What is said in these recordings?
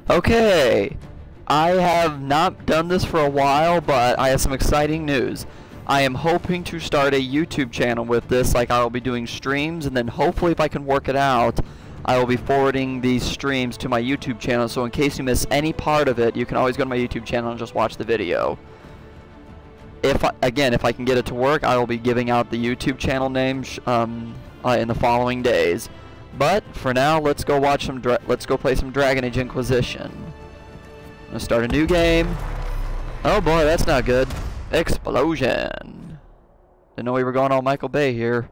Okay, I have not done this for a while, but I have some exciting news. I am hoping to start a YouTube channel with this, like I will be doing streams, and then hopefully if I can work it out, I will be forwarding these streams to my YouTube channel, so in case you miss any part of it, you can always go to my YouTube channel and just watch the video. Again, if I can get it to work, I will be giving out the YouTube channel name in the following days. But for now, let's go play some Dragon Age Inquisition. I'm gonna start a new game. Oh boy, that's not good. Explosion. Didn't know we were going all Michael Bay here.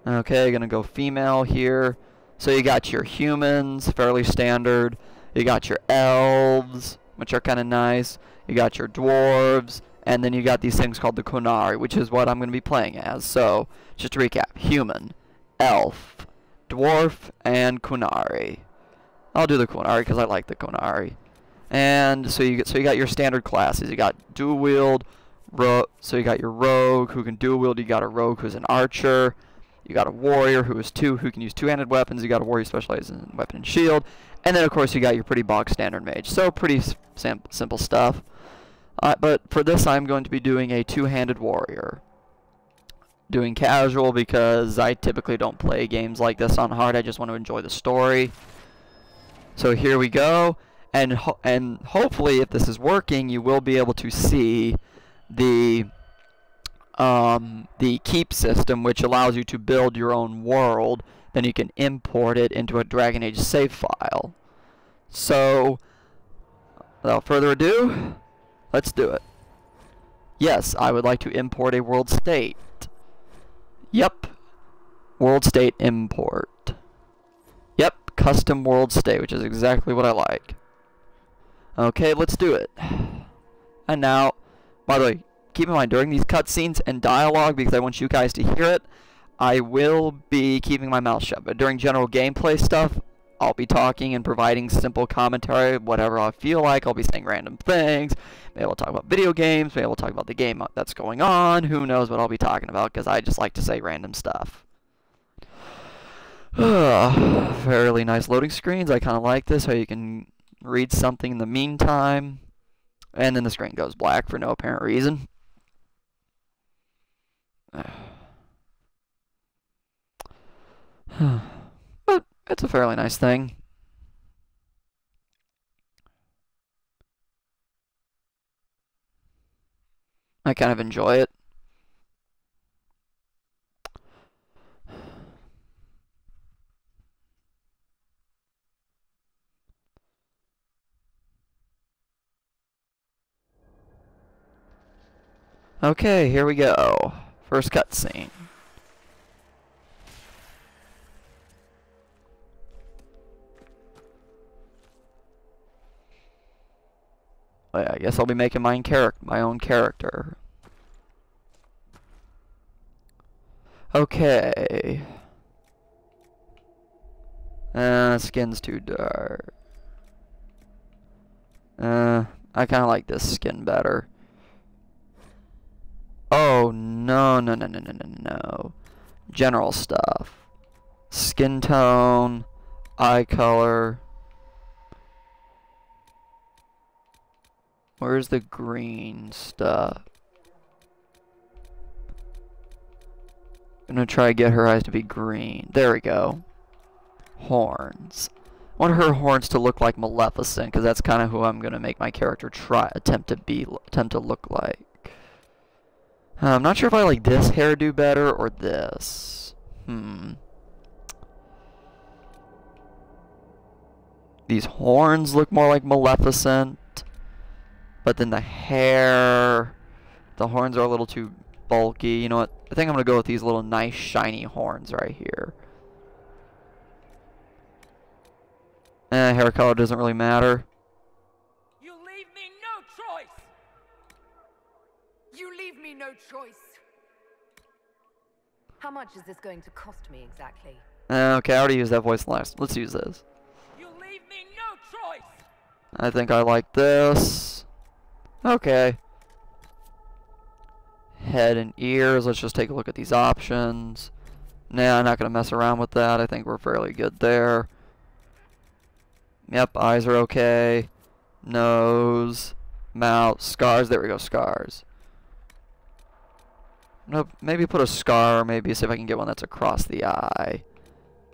Okay, gonna go female here. So you got your humans, fairly standard. You got your elves, which are kind of nice. You got your dwarves, and then you got these things called the Qunari, which is what I'm gonna be playing as. So just to recap: human, elf, dwarf, and Qunari. I'll do the Qunari because I like the Qunari. And so you got your standard classes. You got dual wield, so you got your rogue who can dual wield. You got a rogue who's an archer. You got a warrior who can use two-handed weapons. You got a warrior specialized in weapon and shield. And then of course you got your pretty bog standard mage. So pretty simple stuff. But for this I'm going to be doing a two-handed warrior. Doing casual because I typically don't play games like this on hard. I just want to enjoy the story. So here we go. And hopefully, if this is working, you will be able to see the keep system, which allows you to build your own world. Then you can import it into a Dragon Age save file. So, without further ado, let's do it. Yes, I would like to import a world state. Yep, world state import. Yep, custom world state, which is exactly what I like. Okay, let's do it. And now, by the way, keep in mind, during these cutscenes and dialogue, because I want you guys to hear it, I will be keeping my mouth shut. But during general gameplay stuff, I'll be talking and providing simple commentary, whatever I feel like. I'll be saying random things. Maybe we'll talk about video games. Maybe we'll talk about the game that's going on. Who knows what I'll be talking about, because I just like to say random stuff. Fairly nice loading screens. I kind of like this, how you can read something in the meantime, and then the screen goes black for no apparent reason. But it's a fairly nice thing. I kind of enjoy it. Okay, here we go. First cutscene. Oh, yeah, I guess I'll be making my own character. Okay. Skin's too dark. I kind of like this skin better. Oh, no. General stuff. Skin tone, eye color. Where's the green stuff? I'm gonna try to get her eyes to be green. There we go. Horns. I want her horns to look like Maleficent, because that's kind of who I'm gonna make my character attempt to look like. I'm not sure if I like this hairdo better or this. These horns look more like Maleficent, but then the hair, the horns are a little too bulky. You know what? I think I'm gonna go with these little nice shiny horns right here. Hair color doesn't really matter. You leave me no choice. You leave me no choice. How much is this going to cost me exactly? Okay, I already used that voice last. Let's use this. You leave me no choice. I think I like this. Okay. Head and ears. Let's just take a look at these options. Nah, I'm not going to mess around with that. I think we're fairly good there. Yep, eyes are okay. Nose, mouth, scars. There we go, scars. Nope, maybe put a scar, maybe see if I can get one that's across the eye.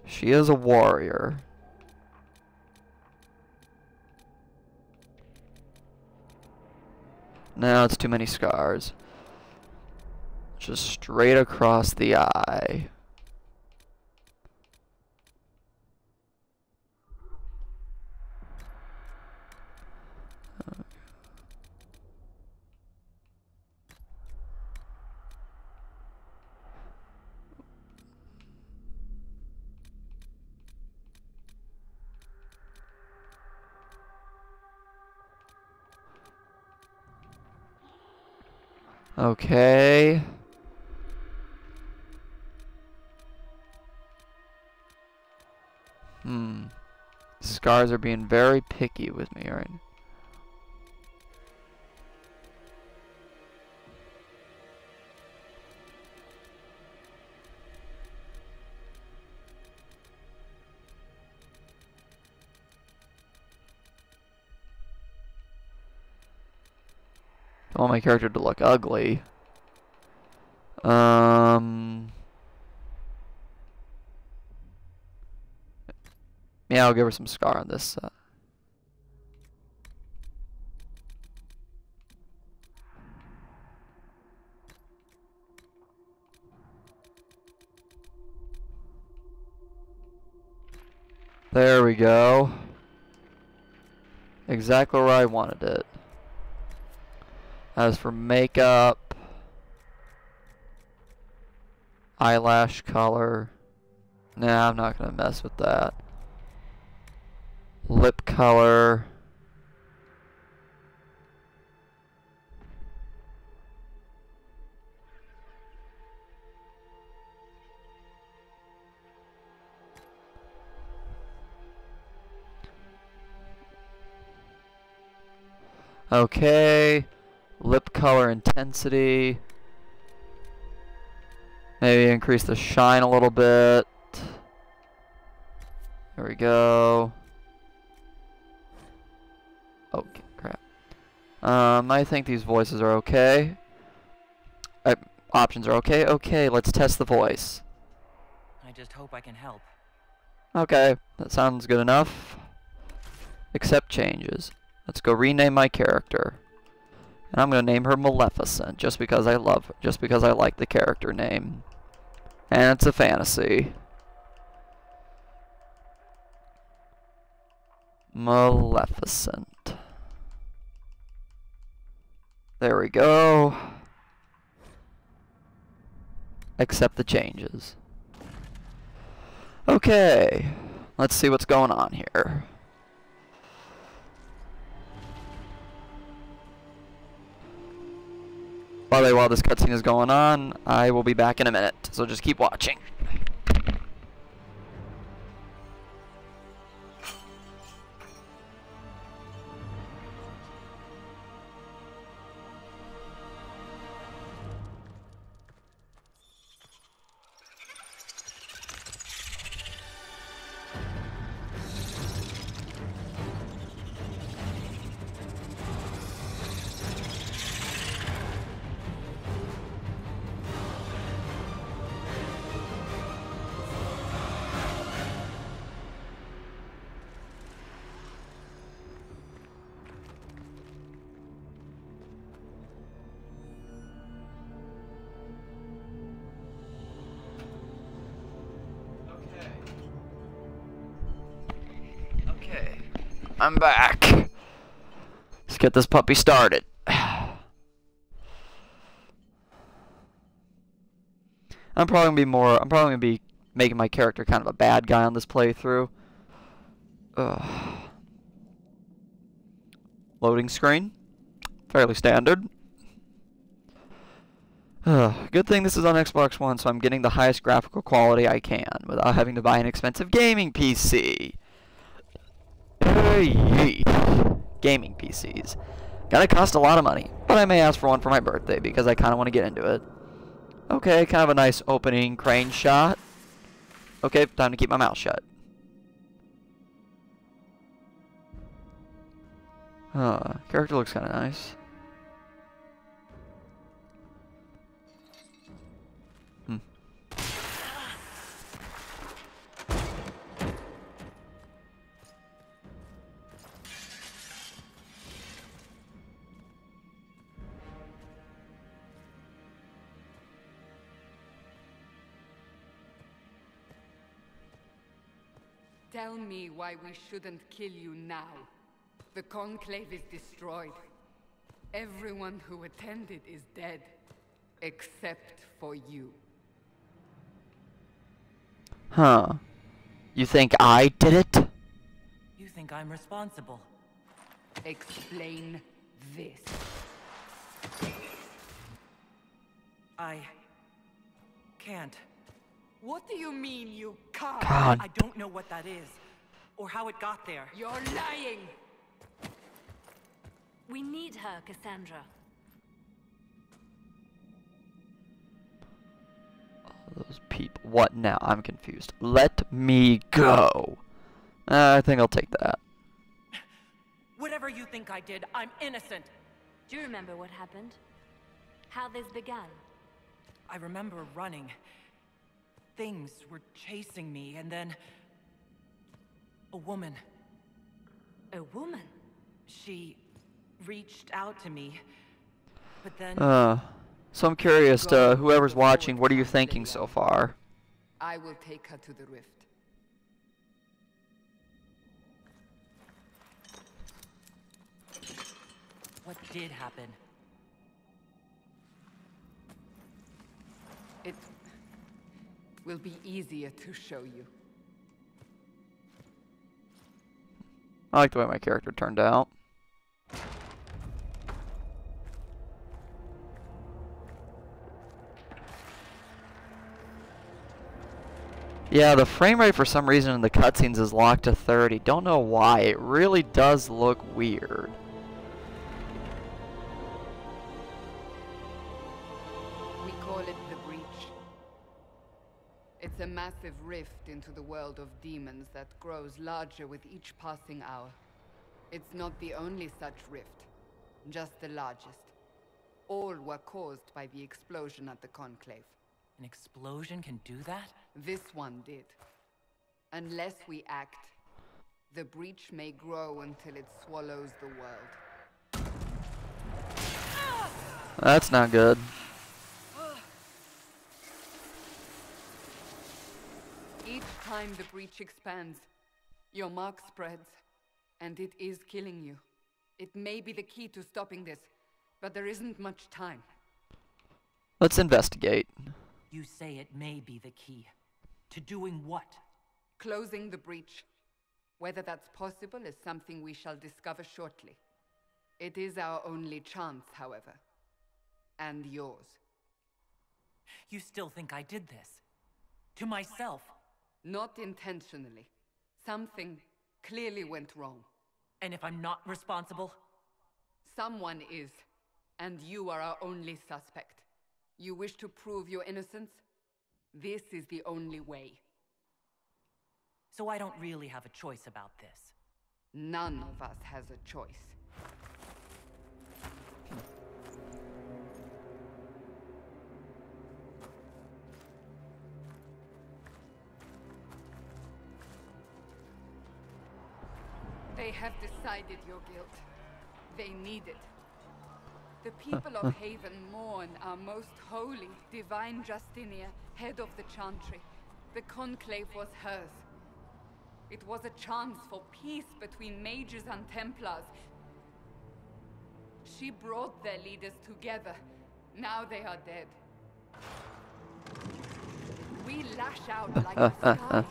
She is a warrior. No, it's too many scars. Just straight across the eye. Okay. Scars are being very picky with me right now. I want my character to look ugly. Yeah, I'll give her some scar on this side. There we go. Exactly where I wanted it. As for makeup, eyelash color, nah, I'm not gonna mess with that. Lip color. Okay. Lip color intensity. Maybe increase the shine a little bit. There we go. Okay, crap. I think these voices are okay. Options are okay. Okay, let's test the voice. I just hope I can help. Okay, that sounds good enough. Accept changes. Let's go rename my character. And I'm gonna name her Maleficent just because I love her, just because I like the character name. And it's a fantasy. Maleficent. There we go. Accept the changes. Okay, let's see what's going on here. By the way, while this cutscene is going on, I will be back in a minute, so just keep watching. I'm back. Let's get this puppy started. I'm probably gonna be making my character kind of a bad guy on this playthrough. Loading screen. Fairly standard. Good thing this is on Xbox One, so I'm getting the highest graphical quality I can without having to buy an expensive gaming PC. Hey, gaming PCs. Gotta cost a lot of money, but I may ask for one for my birthday because I kind of want to get into it. Okay, kind of a nice opening crane shot. Okay, time to keep my mouth shut. Character looks kind of nice. Hmm. Tell me why we shouldn't kill you now. The Conclave is destroyed. Everyone who attended is dead. Except for you. Huh. You think I did it? You think I'm responsible? Explain this. I can't. What do you mean you can't? God. I don't know what that is, or how it got there. You're lying! We need her, Cassandra. Those people. What now? I'm confused. Let me go. I think I'll take that. Whatever you think I did, I'm innocent. Do you remember what happened? How this began? I remember running. Things were chasing me, and then... a woman. A woman? She reached out to me, but then... So I'm curious to whoever's watching, what are you thinking so far? I will take her to the rift. What did happen? It will be easier to show you. I like the way my character turned out. Yeah, the frame rate for some reason in the cutscenes is locked to 30. Don't know why. It really does look weird. We call it the Breach. It's a massive rift into the world of demons that grows larger with each passing hour. It's not the only such rift, just the largest. All were caused by the explosion at the Conclave. An explosion can do that? This one did. Unless we act, the breach may grow until it swallows the world. That's not good. Each time the breach expands, your mark spreads, and it is killing you. It may be the key to stopping this, but there isn't much time. Let's investigate. You say it may be the key. To doing what? Closing the breach. Whether that's possible is something we shall discover shortly. It is our only chance, however. And yours. You still think I did this? To myself? Not intentionally. Something clearly went wrong. And if I'm not responsible? Someone is, and you are our only suspect. You wish to prove your innocence? This is the only way. So I don't really have a choice about this. None of us has a choice. They have decided your guilt. They need it. The people of Haven mourn our most holy, divine Justinia, head of the Chantry. The Conclave was hers. It was a chance for peace between mages and Templars. She brought their leaders together. Now they are dead. We lash out like the sky,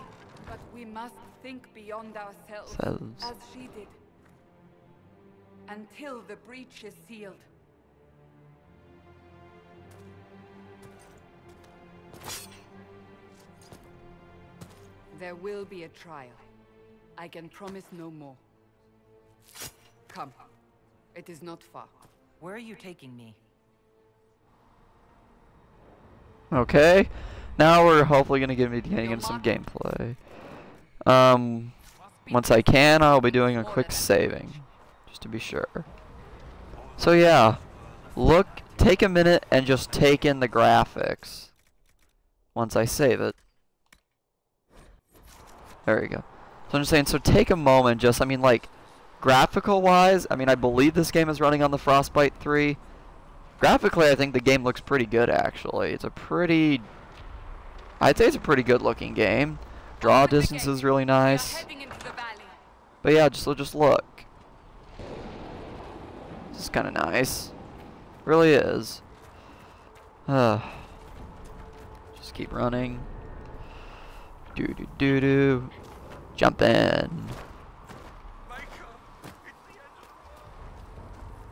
but we must think beyond ourselves, as she did. Until the breach is sealed. There will be a trial. I can promise no more. Come. It is not far. Where are you taking me? Okay. Now we're hopefully going to be getting into some gameplay. Once I can, I'll be doing a quick saving. just to be sure. So yeah, take a minute and just take in the graphics once I save it. There you go. So I'm just saying, so take a moment, just, I mean, like, graphical wise, I mean, I believe this game is running on the Frostbite 3. Graphically, I think the game looks pretty good, actually. It's a pretty, I'd say it's a pretty good looking game. Draw distance is really nice. But yeah, just look. This is kind of nice. Really is. Just keep running. Do. Jump in.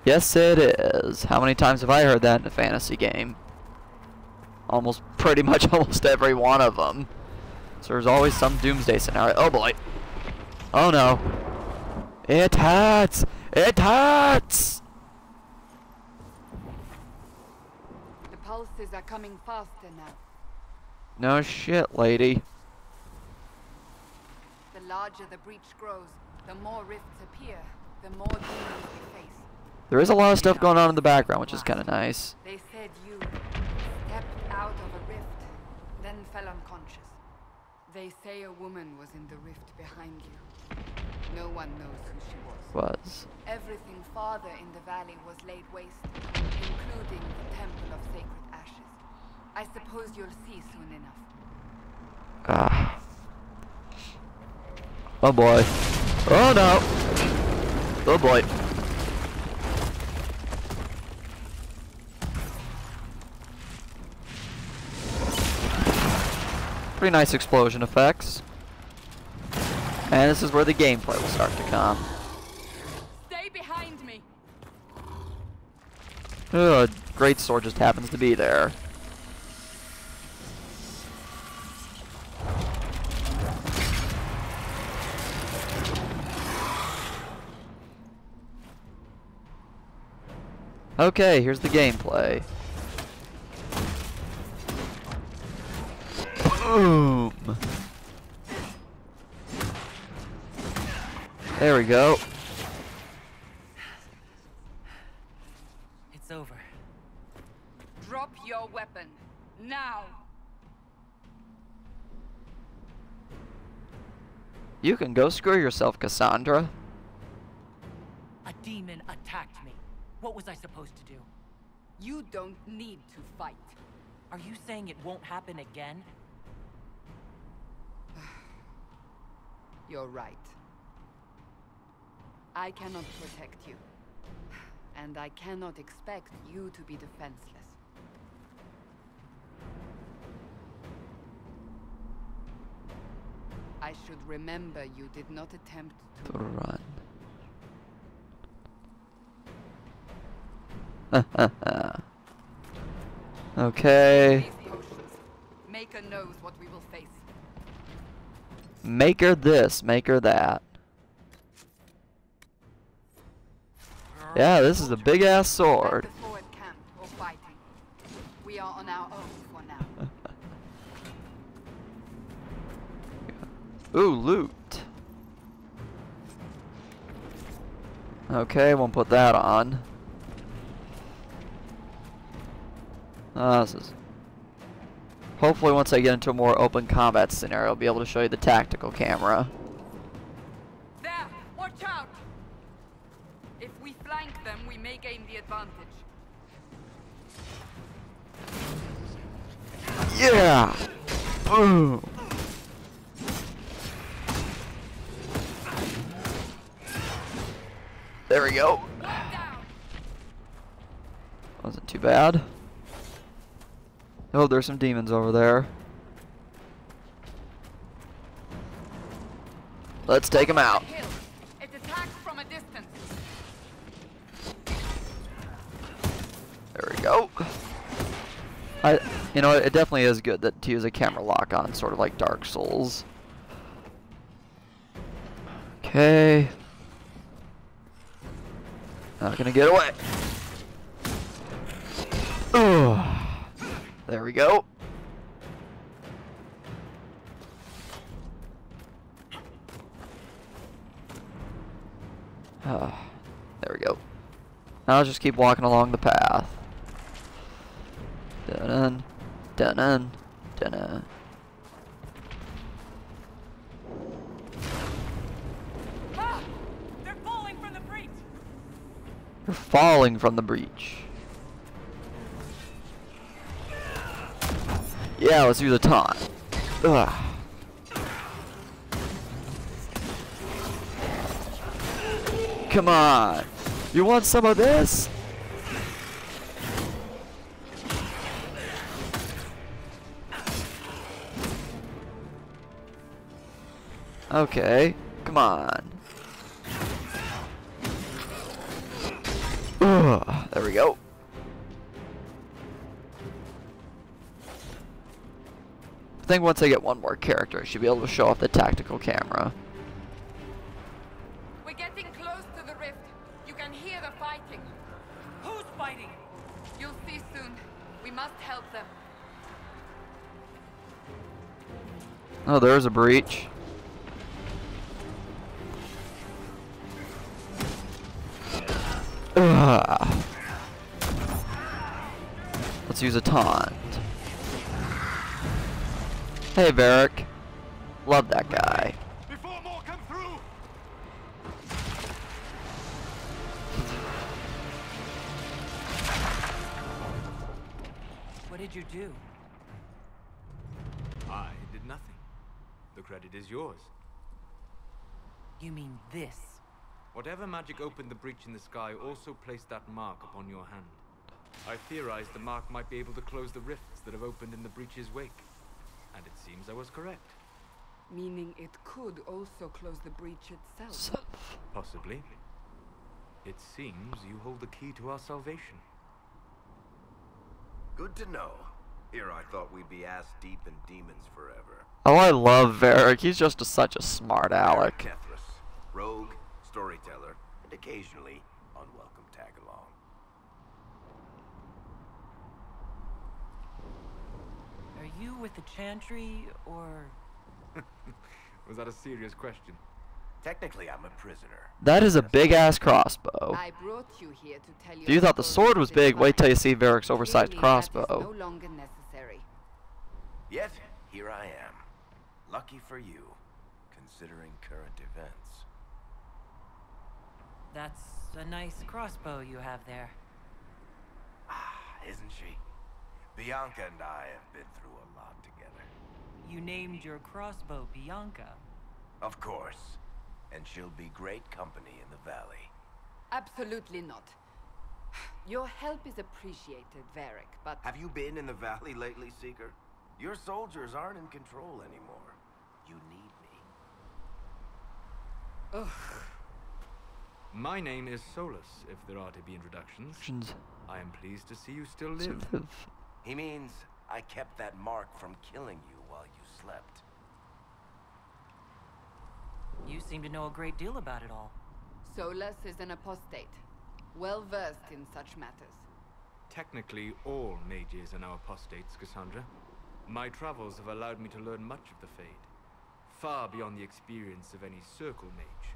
Yes, it is. How many times have I heard that in a fantasy game? Pretty much almost every one of them. So there's always some doomsday scenario. Oh boy. Oh no. It hurts! It hurts! The pulses are coming faster now. No shit, lady. The larger the breach grows, the more rifts appear, the more demons we face. There is a lot of stuff going on in the background, which is kind of nice. They said you stepped out of a rift, then fell unconscious. They say a woman was in the rift behind you. No one knows who she was. Everything farther in the valley was laid waste, including the Temple of Sacred Ashes. I suppose you'll see soon enough. Ah. Oh boy. Oh no. Oh boy. Pretty nice explosion effects. And this is where the gameplay will start to come. Stay behind me. Ugh, great sword just happens to be there. Okay, here's the gameplay. Boom! There we go. It's over. Drop your weapon. Now! You can go screw yourself, Cassandra. A demon attacked me. What was I supposed to do? You don't need to fight. Are you saying it won't happen again? You're right. I cannot protect you. And I cannot expect you to be defenseless. I should remember you did not attempt to Run. Okay. These potions. Maker knows what we will face. Make her this, make her that. Yeah, this is a big ass sword. At the forward camp or fighting. We are on our own for now. Ooh, loot. Okay, won't put that on. This is... Hopefully once I get into a more open combat scenario, I'll be able to show you the tactical camera. There! Watch out! If we flank them, we may gain the advantage. Yeah! Boom! There we go. Wasn't too bad. Oh, there's some demons over there. Let's take them out. It attacks from a distance. There we go. You know, it definitely is good to use a camera lock on, sort of like Dark Souls. Okay. Not gonna get away. Oh. There we go. I'll just keep walking along the path. Dun-dun, dun-dun, dun-dun. Ah! They're falling from the breach! You're falling from the breach. Yeah, let's use a taunt. Ugh. Come on. You want some of this? Okay, come on. Ugh, there we go. I think once I get one more character, I should be able to show off the tactical camera. We're getting close to the rift. You can hear the fighting. Who's fighting? You'll see soon. We must help them. Oh, there's a breach. Ugh. Let's use a taunt. Hey, Varric. Love that guy. Before more come through. What did you do? I did nothing. The credit is yours. You mean this? Whatever magic opened the breach in the sky also placed that mark upon your hand. I theorized the mark might be able to close the rifts that have opened in the breach's wake. And it seems I was correct. Meaning it could also close the breach itself. Possibly. It seems you hold the key to our salvation. Good to know. Here I thought we'd be ass deep in demons forever. Oh, I love Varric. He's just such a smart aleck. Kethris, rogue, storyteller, and occasionally unwelcome tag-along. Are you with the Chantry, or... Was that a serious question? Technically, I'm a prisoner. That is a big-ass crossbow. I brought you here to tell you. If you thought the sword was big, wait till you see Varric's oversized Clearly, that is crossbow. no longer necessary. Yet, here I am. Lucky for you, considering current events. That's a nice crossbow you have there. Ah, isn't she? Bianca and I have been through a lot together. You named your crossbow Bianca. Of course. And she'll be great company in the valley. Absolutely not. Your help is appreciated, Varric, but... Have you been in the valley lately, Seeker? Your soldiers aren't in control anymore. You need me. Ugh. My name is Solus, if there are to be introductions. I am pleased to see you still live. He means I kept that mark from killing you while you slept. You seem to know a great deal about it all. Solus is an apostate, well-versed in such matters. Technically, all mages are now apostates, Cassandra. My travels have allowed me to learn much of the Fade, far beyond the experience of any circle mage.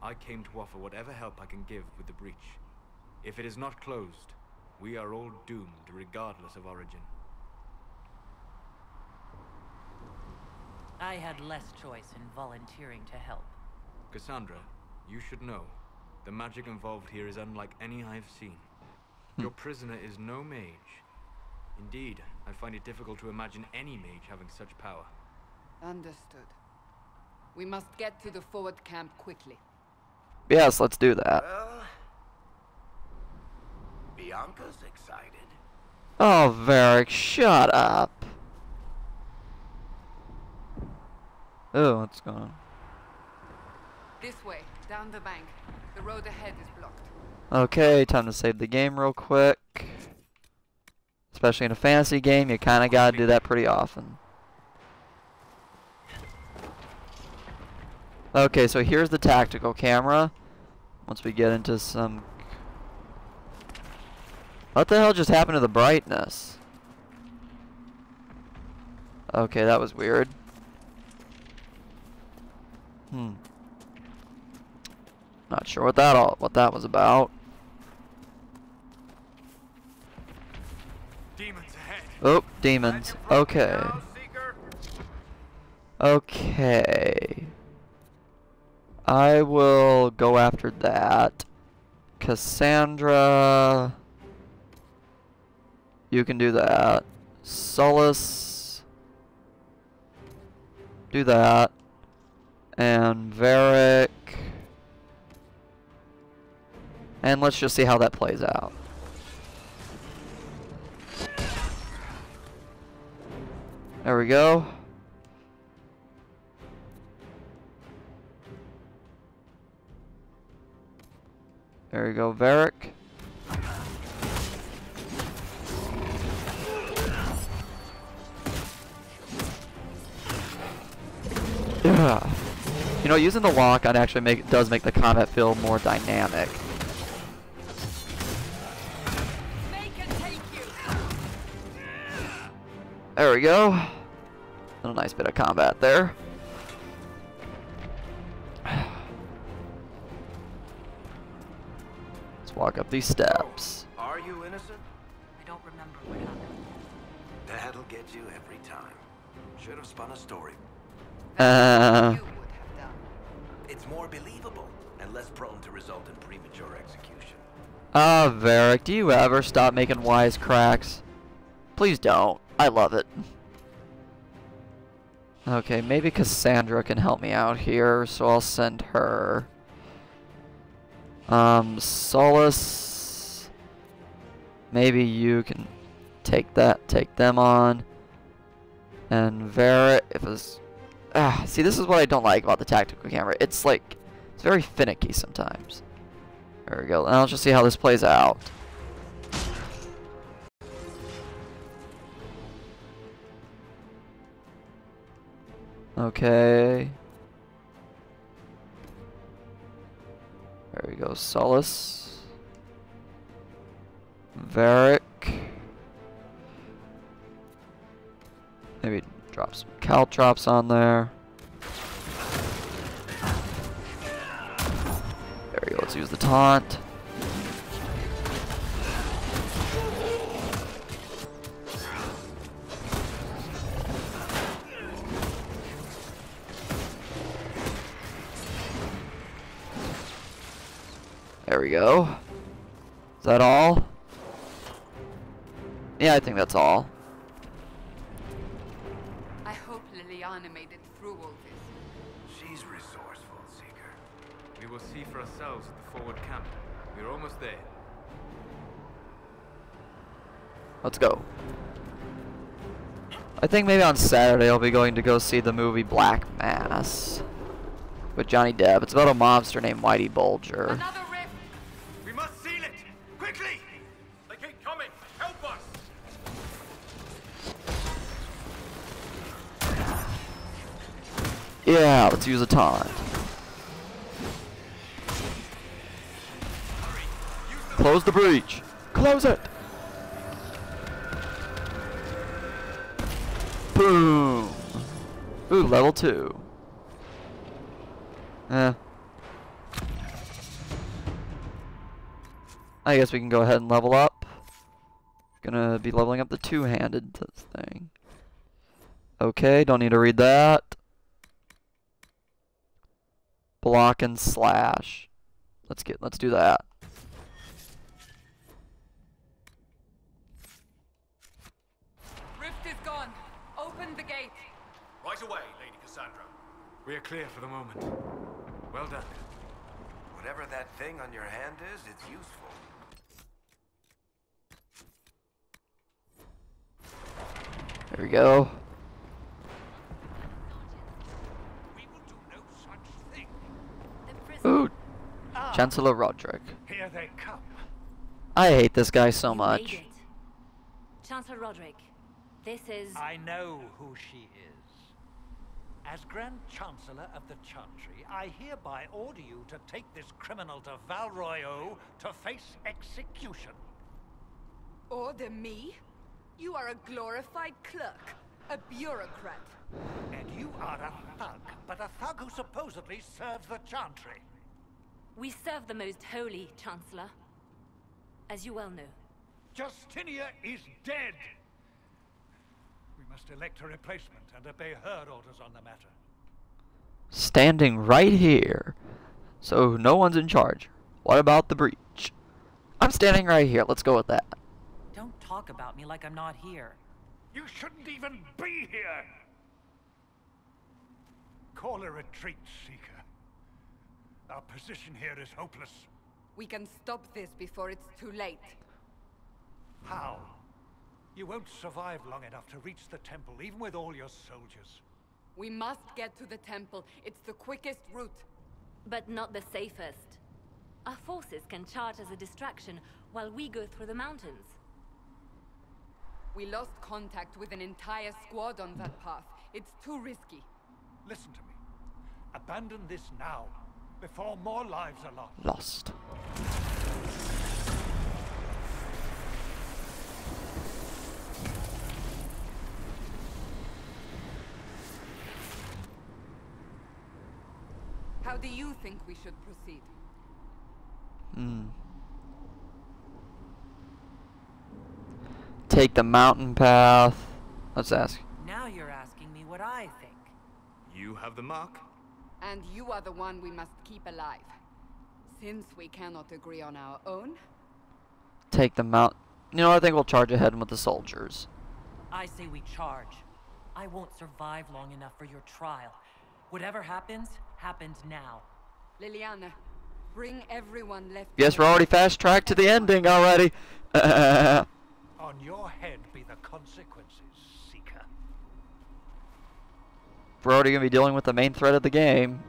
I came to offer whatever help I can give with the breach. If it is not closed, we are all doomed regardless of origin. I had less choice in volunteering to help. Cassandra, you should know, the magic involved here is unlike any I've seen. Your prisoner is no mage. Indeed, I find it difficult to imagine any mage having such power. Understood. We must get to the forward camp quickly. Yes, let's do that. Well, Bianca's excited. Oh, Varric, shut up. Oh, what's going on? This way, down the bank. The road ahead is blocked. Okay, time to save the game real quick. Especially in a fantasy game, you kind of gotta do that pretty often. Okay, so here's the tactical camera. Once we get into some... What the hell just happened to the brightness? Okay, that was weird. Not sure what that was about. Demons ahead. Oh, demons. Okay. Okay. I will go after that. Cassandra. You can do that. Solus. Do that. And Varric. And let's just see how that plays out. There we go. There you go, Varric. Yeah. You know, using the lock on actually does make the combat feel more dynamic. There we go. A nice bit of combat there. Let's walk up these steps. Oh, are you innocent? I don't remember what happened. That'll get you every time. Should have spun a story. You would have done. It's more believable and less prone to result in premature execution. Ah, Varric, do you ever stop making wisecracks? Please don't. I love it. Okay, maybe Cassandra can help me out here, so I'll send her. Solus. Maybe you can take them on. And Varric, if it's... see, this is what I don't like about the tactical camera. It's like, it's very finicky sometimes. There we go. And I'll just see how this plays out. Okay. There we go, Solus. Varric. Maybe drop some caltrops on there. There we go, let's use the taunt. There we go. Is that all? Yeah, I think that's all. I hope Liliana made it through all this. She's resourceful, Seeker. We will see for ourselves at the forward camp. We're almost there. Let's go. I think maybe on Saturday I'll be going to go see the movie Black Mass with Johnny Depp. It's about a mobster named Whitey Bulger. Another rift! We must seal it! Quickly! They keep coming! Help us! Yeah, let's use a taunt. Close the breach. Close it. Boom. Ooh, level 2. I guess we can go ahead and level up. Gonna be leveling up the two-handed thing. Okay, don't need to read that. Block and slash. Let's do that. Rift is gone. Open the gate. Right away, Lady Cassandra. We are clear for the moment. Well done. Whatever that thing on your hand is, it's useful. There we go. We will do no such thing. Ooh, Chancellor Roderick. Here they come. I hate this guy so You much. made it. Chancellor Roderick, this is... I know who she is. As Grand Chancellor of the Chantry, I hereby order you to take this criminal to Val Royeaux to face execution. Order me? You are a glorified clerk, a bureaucrat. And you are a thug, but a thug who supposedly serves the Chantry. We serve the most holy, Chancellor. As you well know. Justinia is dead. We must elect a replacement and obey her orders on the matter. Standing right here. So no one's in charge. What about the breach? I'm standing right here. Let's go with that. Don't talk about me like I'm not here. You shouldn't even be here! Call a retreat, Seeker. Our position here is hopeless. We can stop this before it's too late. How? You won't survive long enough to reach the temple, even with all your soldiers. We must get to the temple. It's the quickest route. But not the safest. Our forces can charge as a distraction while we go through the mountains. We lost contact with an entire squad on that path. It's too risky. Listen to me. Abandon this now, before more lives are lost. Lost. How do you think we should proceed? Take the mountain path. Let's ask. Now you're asking me what I think. You have the mark? And you are the one we must keep alive. Since we cannot agree on our own, Take the mount. You know, I think we'll charge ahead with the soldiers. I say we charge. I won't survive long enough for your trial. Whatever happens, happens now. Liliana, bring everyone left. Yes, we're already fast-tracked to the ending already. On your head be the consequences, Seeker. We're already going to be dealing with the main threat of the game.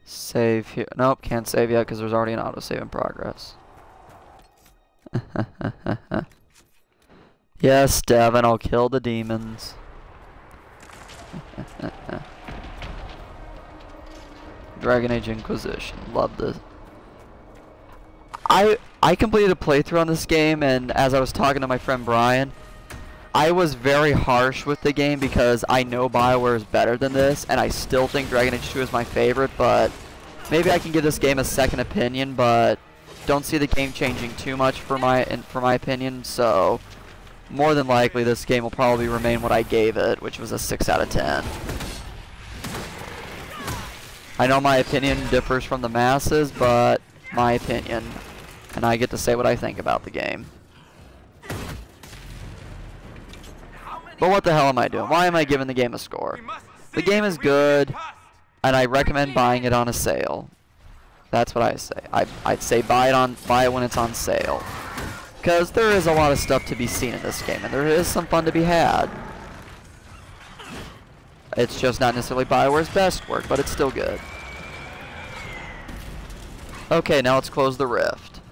Save here. Nope, can't save yet because there's already an autosave in progress. Yes, Devin, I'll kill the demons. Dragon Age Inquisition. Love this. I completed a playthrough on this game, and as I was talking to my friend Brian, I was very harsh with the game because I know BioWare is better than this, and I still think Dragon Age 2 is my favorite, but maybe I can give this game a second opinion, but don't see the game changing too much for my opinion, so more than likely this game will probably remain what I gave it, which was a 6 out of 10. I know my opinion differs from the masses, but my opinion, and I get to say what I think about the game. But what the hell am I doing? Why am I giving the game a score? The game is good, and I recommend buying it on a sale. That's what I say. I'd say buy it when it's on sale, because there is a lot of stuff to be seen in this game, and there is some fun to be had. It's just not necessarily BioWare's best work, but it's still good. Okay, now let's close the rift.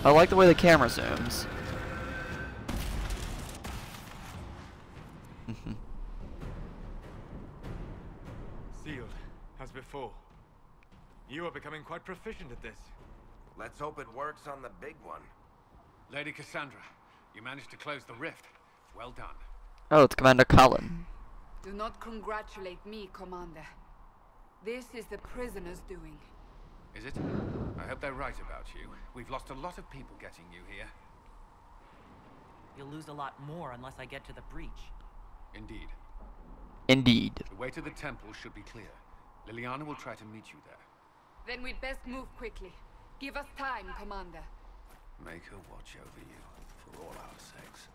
I like the way the camera zooms. Sealed, as before. You are becoming quite proficient at this. Let's hope it works on the big one. Lady Cassandra, you managed to close the rift. Well done. Oh, it's Commander Cullen. do not congratulate me, Commander. This is the prisoner's doing. Is it? I hope they're right about you. We've lost a lot of people getting you here. You'll lose a lot more unless I get to the breach. Indeed. Indeed. The way to the temple should be clear. Liliana will try to meet you there. Then we'd best move quickly. Give us time, Commander. Make her watch over you, for all our sakes.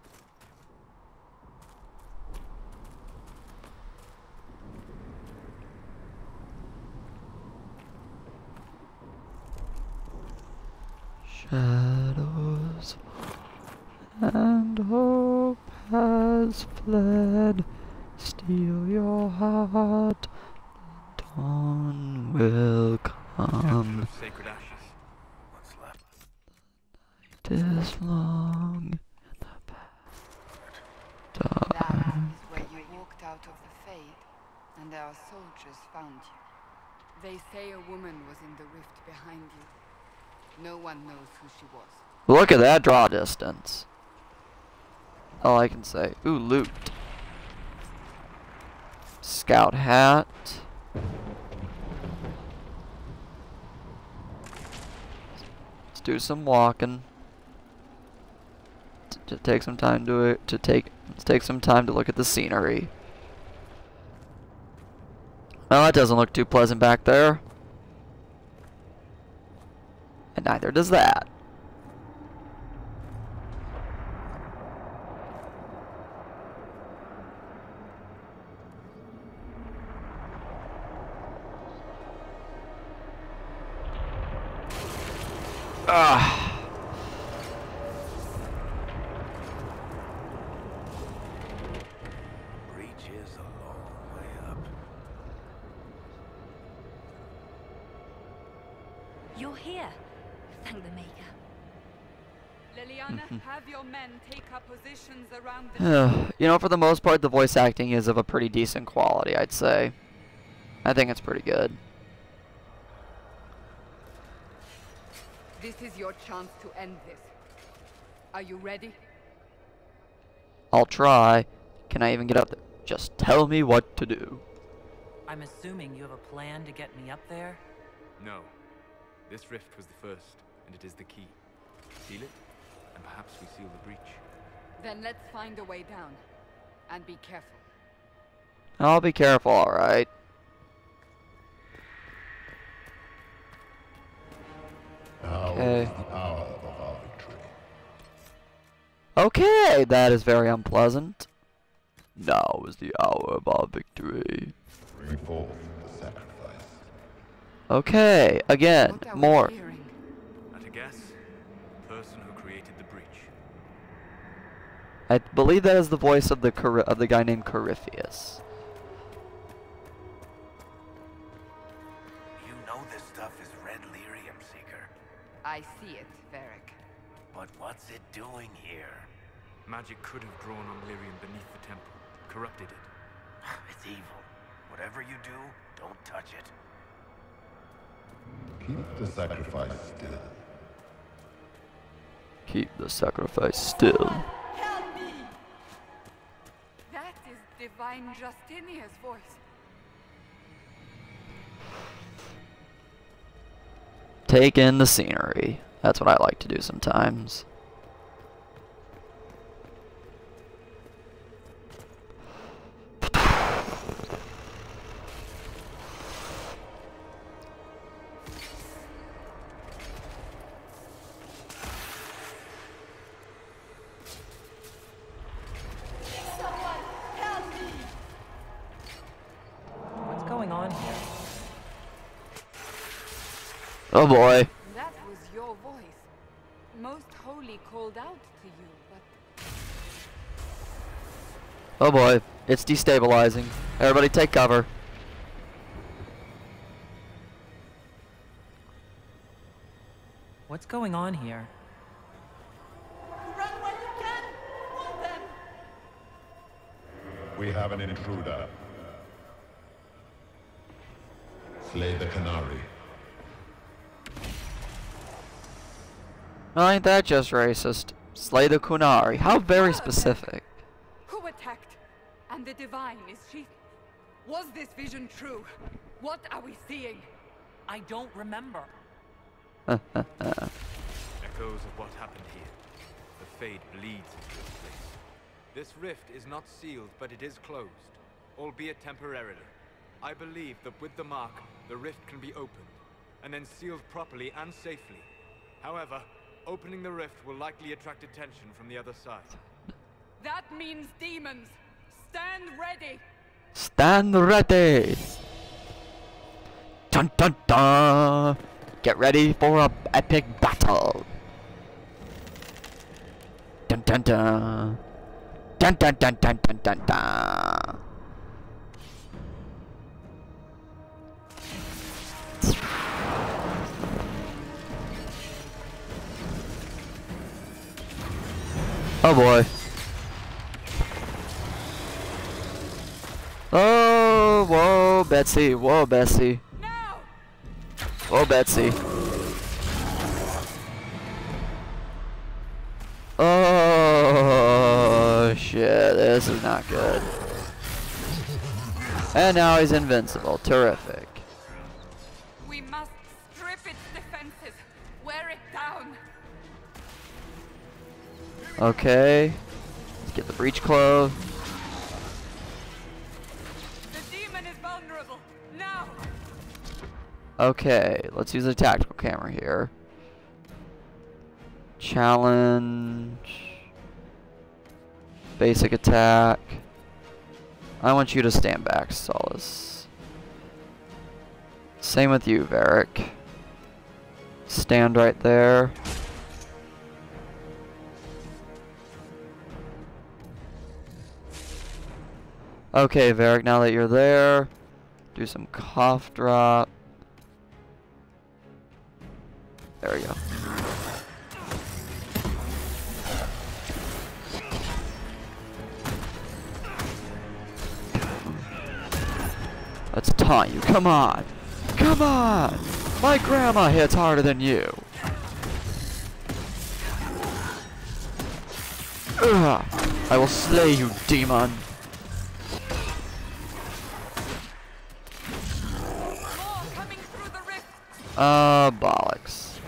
Shadows and hope has fled. Steal your heart, the dawn will come. Temple of Sacred Ashes. What's left? It is long. That is where you walked out of the Fade, and our soldiers found you. They say a woman was in the rift behind you. No one knows who she was. Look at that draw distance. All I can say. Ooh, loot. Scout hat. Let's do some walking. To take some time let's take some time to look at the scenery. Well, that doesn't look too pleasant back there. And neither does that. Breach is a long way up. You're here. Thank the Maker. Liliana, have your men take up positions around the... You know, for the most part, the voice acting is of a pretty decent quality, I'd say. I think it's pretty good. This is your chance to end this. Are you ready? I'll try. Can I even get up there? Just tell me what to do. I'm assuming you have a plan to get me up there? No. This rift was the first, and it is the key. Seal it, and perhaps we seal the breach. Then let's find a way down. And be careful. I'll be careful, alright. Okay. Okay, that is very unpleasant. Now is the hour of our victory. Bring forth the sacrifice. Okay, again, What are we more. hearing? At a guess, the person who created the breach. I believe that is the voice of the guy named Corypheus. You know this stuff is red lyrium, Seeker. I see it, Varric. But what's it doing here? Magic could have drawn on lyrium beneath the temple, corrupted it. It's evil. Whatever you do, don't touch it. Keep the sacrifice still. Keep the sacrifice still. Help me! That is Divine Justinia's voice. Take in the scenery. That's what I like to do sometimes. What's going on here? Oh boy. That was your voice. Most Holy called out to you, but... Oh boy. It's destabilizing. Everybody take cover. What's going on here? Run while you can! Hold them! We have an intruder. Slay the Canary. Ain't that just racist? Slay the Kunari. How very specific. Who attacked? And the Divine, is she... Was this vision true? What are we seeing? I don't remember. Echoes of what happened here. The Fade bleeds into this place. This rift is not sealed, but it is closed, albeit temporarily. I believe that with the mark, the rift can be opened, and then sealed properly and safely. However, opening the rift will likely attract attention from the other side. That means demons! Stand ready! Stand ready. Dun dun dun. Get ready for a epic battle. Dun dun dun. Dun dun dun dun dun dun dun. Oh boy. Oh, whoa, Betsy. Whoa, Betsy. Whoa, Betsy. Oh, shit. This is not good. And now he's invincible. Terrific. We must strip its defenses. Wear it down. Okay. Let's get the breach clove. The demon is vulnerable. Now. Okay, let's use a tactical camera here. Challenge. Basic attack. I want you to stand back, Solace. Same with you, Varric. Stand right there. Okay, Varric, now that you're there, do some cough drop. There we go. Let's taunt you. Come on. Come on. My grandma hits harder than you. Ugh. I will slay you, demon. Bollocks.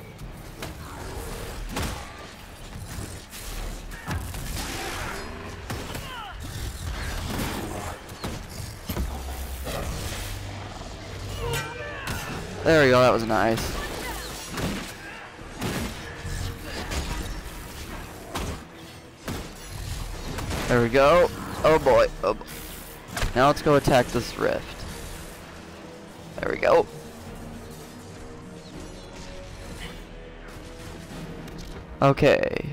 There we go, that was nice. There we go. Oh boy. Oh boy. Now let's go attack this rift. There we go. Okay.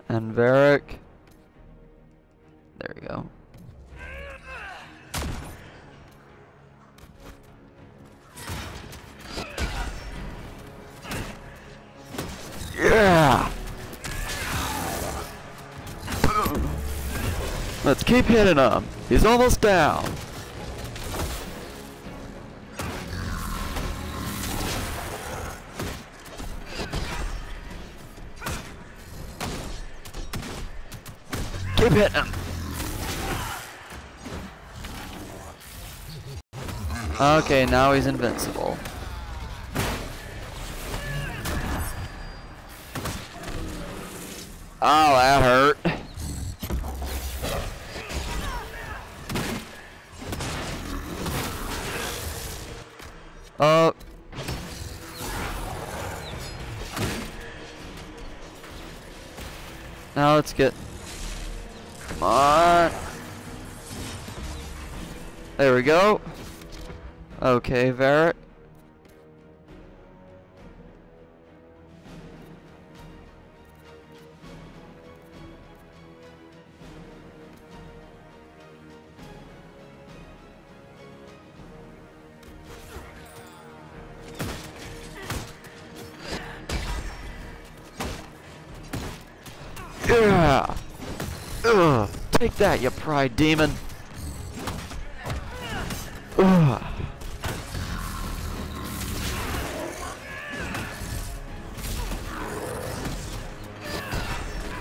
And Varric. There we go. Yeah. Let's keep hitting him. He's almost down. Keep hitting him. Okay, now he's invincible. Oh, that hurt. Oh. Now let's get... Come on. There we go. Okay, Varric. Yeah. Ugh. Take that, you pride demon. Ugh.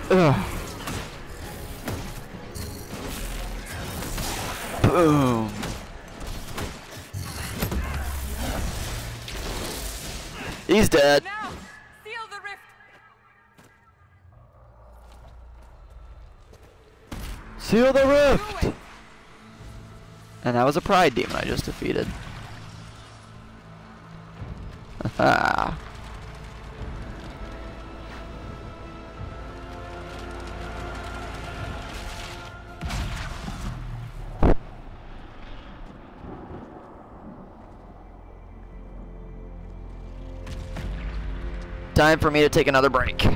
Ugh. Boom. He's dead. Now, seal the rift. Seal the rift! And that was a pride demon I just defeated. Haha. Time for me to take another break.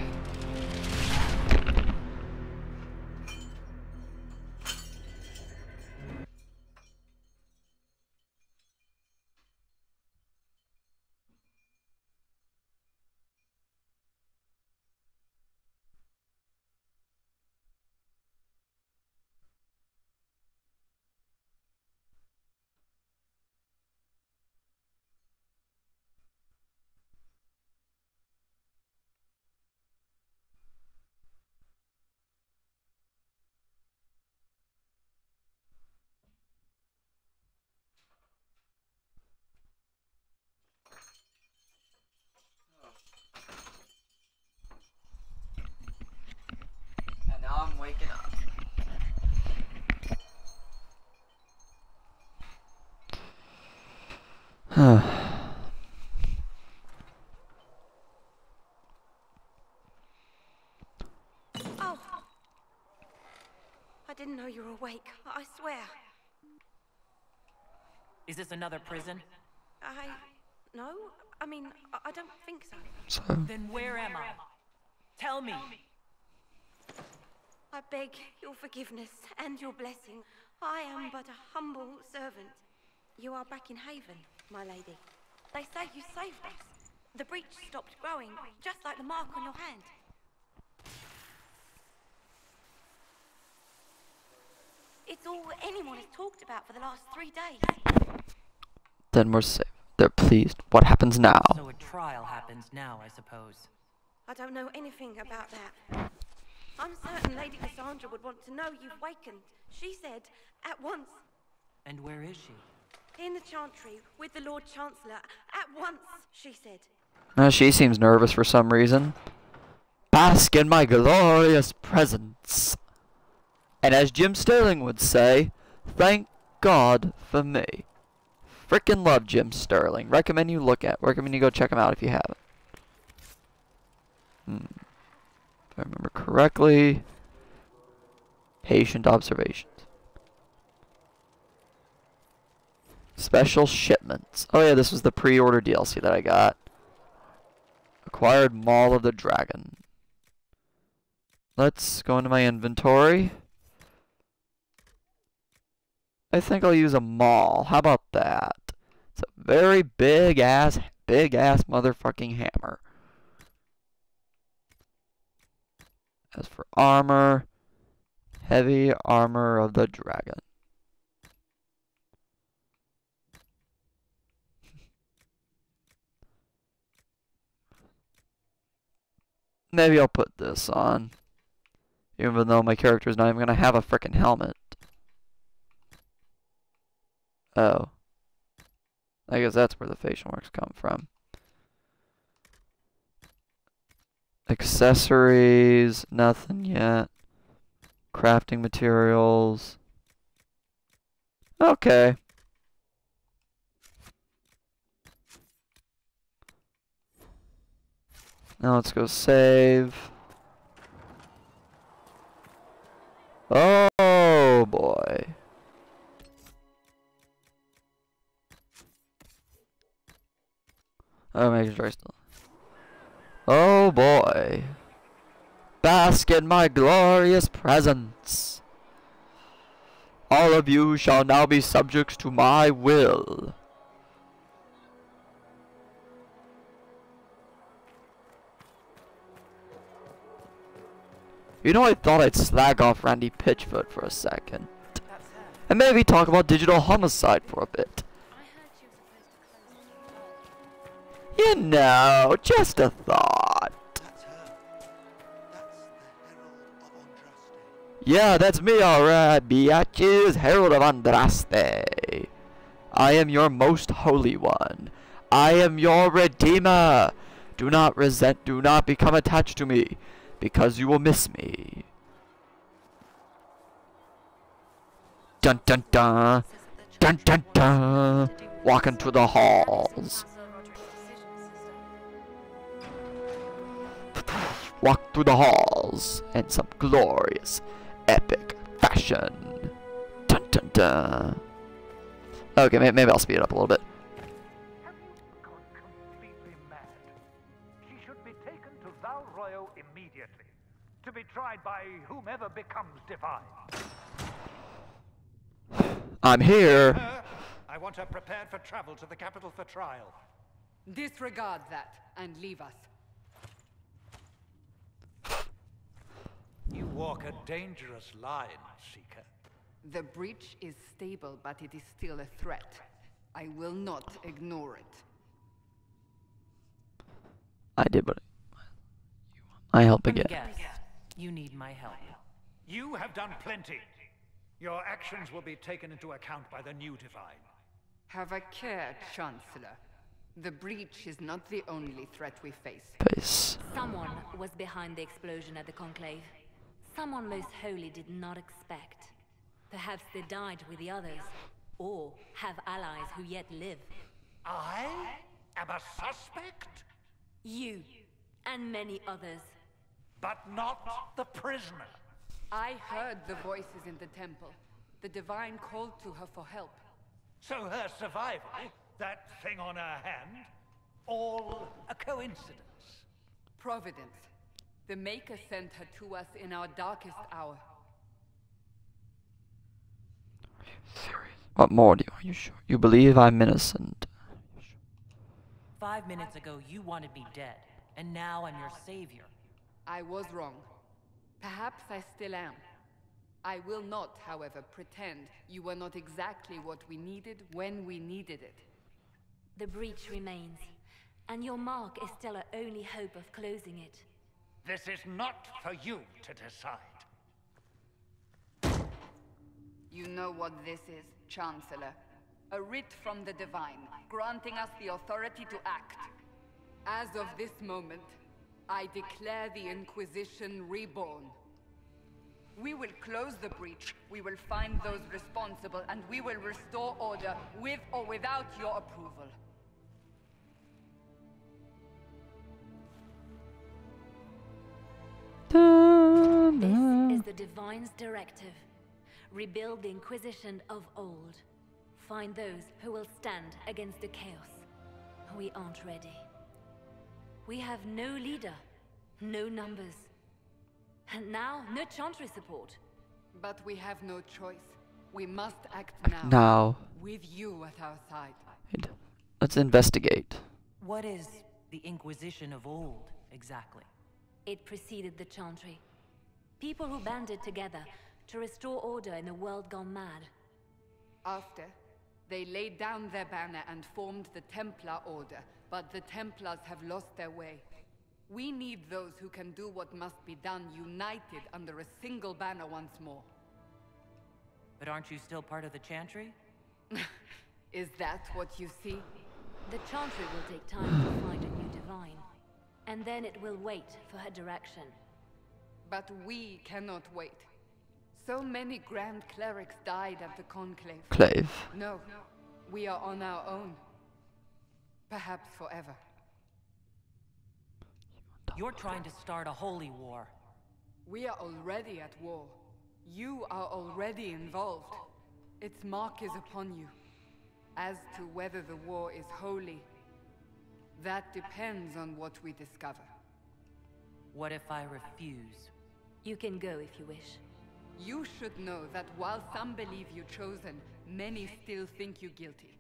didn't know you were awake. I swear. Is this another prison? No. I mean, I don't think so. So, Then where am I? Tell me. I beg your forgiveness and your blessing. I am but a humble servant. You are back in Haven, my lady. They say you saved us. The breach stopped growing, just like the mark on your hand. It's all anyone has talked about for the last 3 days. then we're safe. They're pleased. What happens now? So a trial happens now, I suppose. I don't know anything about that. I'm certain Lady Cassandra would want to know you've wakened. She said, at once. And where is she? In the Chantry, with the Lord Chancellor. At once, she said. She seems nervous for some reason. Bask in my glorious presence. And as Jim Sterling would say, thank God for me. Frickin' love Jim Sterling. Recommend you go check him out if you haven't. If I remember correctly. Patient observations. Special shipments. Oh yeah, this was the pre-order DLC that I got. Acquired Maul of the Dragon. Let's go into my inventory. I think I'll use a maul. How about that? It's a very big ass motherfucking hammer. As for armor, heavy armor of the dragon. Maybe I'll put this on. Even though my character is not even going to have a frickin' helmet. Oh. I guess that's where the facial marks come from. Accessories, nothing yet. Crafting materials. Okay. Now let's go save. Oh boy. Oh, making sure I still. Oh boy. Bask in my glorious presence. All of you shall now be subjects to my will. You know, I thought I'd slag off Randy Pitchford for a second. And maybe talk about digital homicide for a bit. You know, just a thought. Yeah, that's me, alright, biatches, Herald of Andraste. I am your most holy one. I am your redeemer. Do not resent, do not become attached to me, because you will miss me. Dun dun dun. Dun dun dun. Walk into the halls. Walk through the halls in some glorious, epic fashion. Dun dun dun. Okay, maybe I'll speed it up a little bit. Have you gone completely mad? She should be taken to Val Royo immediately, to be tried by whomever becomes divine. I'm here. I want her prepared for travel to the capital for trial. Disregard that and leave us. You walk a dangerous line, Seeker. The breach is stable, but it is still a threat. I will not ignore it. I did what I help Let me again. guess. You need my help. You have done plenty. Your actions will be taken into account by the new divine. Have a care, Chancellor. The breach is not the only threat we face. Someone was behind the explosion at the Conclave. Someone most holy did not expect. Perhaps they died with the others, or have allies who yet live. I am a suspect? You, and many others. But not the prisoner. I heard the voices in the temple. The Divine called to her for help. So her survival, that thing on her hand, all a coincidence? Providence. The Maker sent her to us in our darkest hour. Serious? What more do you? Are you sure? You believe I'm innocent? 5 minutes ago, you wanted me dead, and now I'm your savior. I was wrong. Perhaps I still am. I will not, however, pretend you were not exactly what we needed when we needed it. The breach remains, and your mark is still our only hope of closing it. This is not for you to decide. You know what this is, Chancellor. A writ from the Divine, granting us the authority to act. As of this moment, I declare the Inquisition reborn. We will close the breach, we will find those responsible, and we will restore order with or without your approval. This is the Divine's directive. Rebuild the Inquisition of old. Find those who will stand against the chaos. We aren't ready. We have no leader, no numbers. And now, no Chantry support. But we have no choice. We must act now. Now. With you at our side. Let's investigate. What is the Inquisition of old, exactly? It preceded the Chantry. People who banded together to restore order in a world gone mad. After, they laid down their banner and formed the Templar Order, but the Templars have lost their way. We need those who can do what must be done, united under a single banner once more. But aren't you still part of the Chantry? Is that what you see? The Chantry will take time to find a new Divine. And then it will wait for her direction. But we cannot wait. So many Grand Clerics died at the Conclave. Clave. No, we are on our own. Perhaps forever. You're trying to start a holy war. We are already at war. You are already involved. Its mark is upon you. As to whether the war is holy, that depends on what we discover. What if I refuse? You can go if you wish. You should know that while some believe you chosen, many still think you guilty.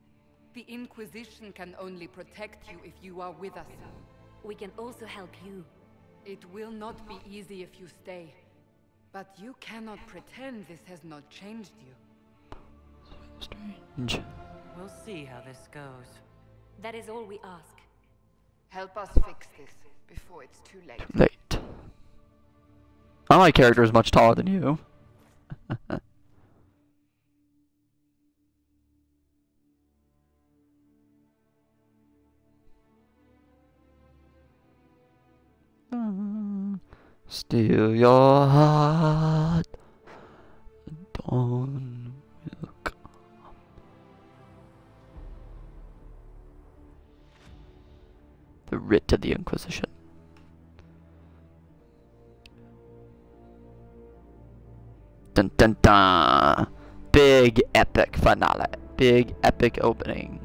The Inquisition can only protect you if you are with us. We can also help you. It will not be easy if you stay. But you cannot pretend this has not changed you. Strange. We'll see how this goes. That is all we ask. Help us fix this before it's too late. Late. My character is much taller than you. Steal your heart. Dawn will come. The writ of the Inquisition. Dun dun dun! Big epic finale. Big epic opening.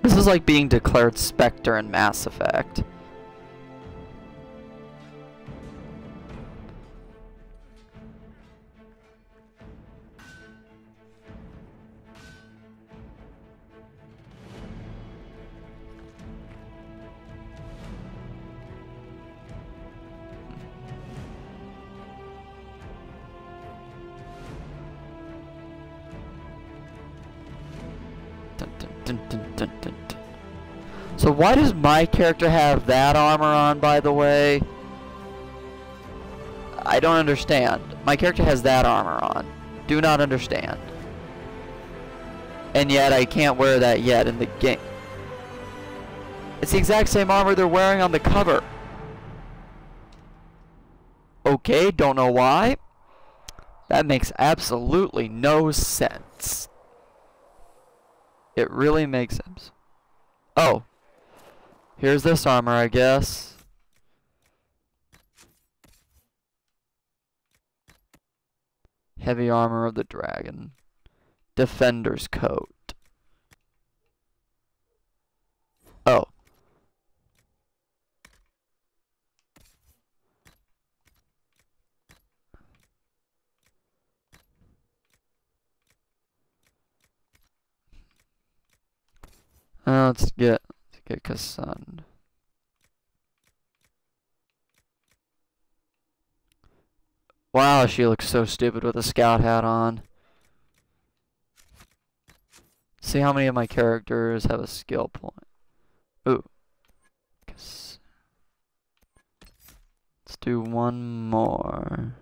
This is like being declared Spectre in Mass Effect. Dun, dun, dun. So why does my character have that armor on, by the way? I don't understand. My character has that armor on. Do not understand. And yet I can't wear that yet in the game. It's the exact same armor they're wearing on the cover. Okay, don't know why. That makes absolutely no sense. It really makes sense. Oh. Here's this armor, I guess. Heavy armor of the dragon. Defender's coat. Oh. Let's get Cassandra. Wow, she looks so stupid with a scout hat on. See how many of my characters have a skill point. Ooh. Let's do one more.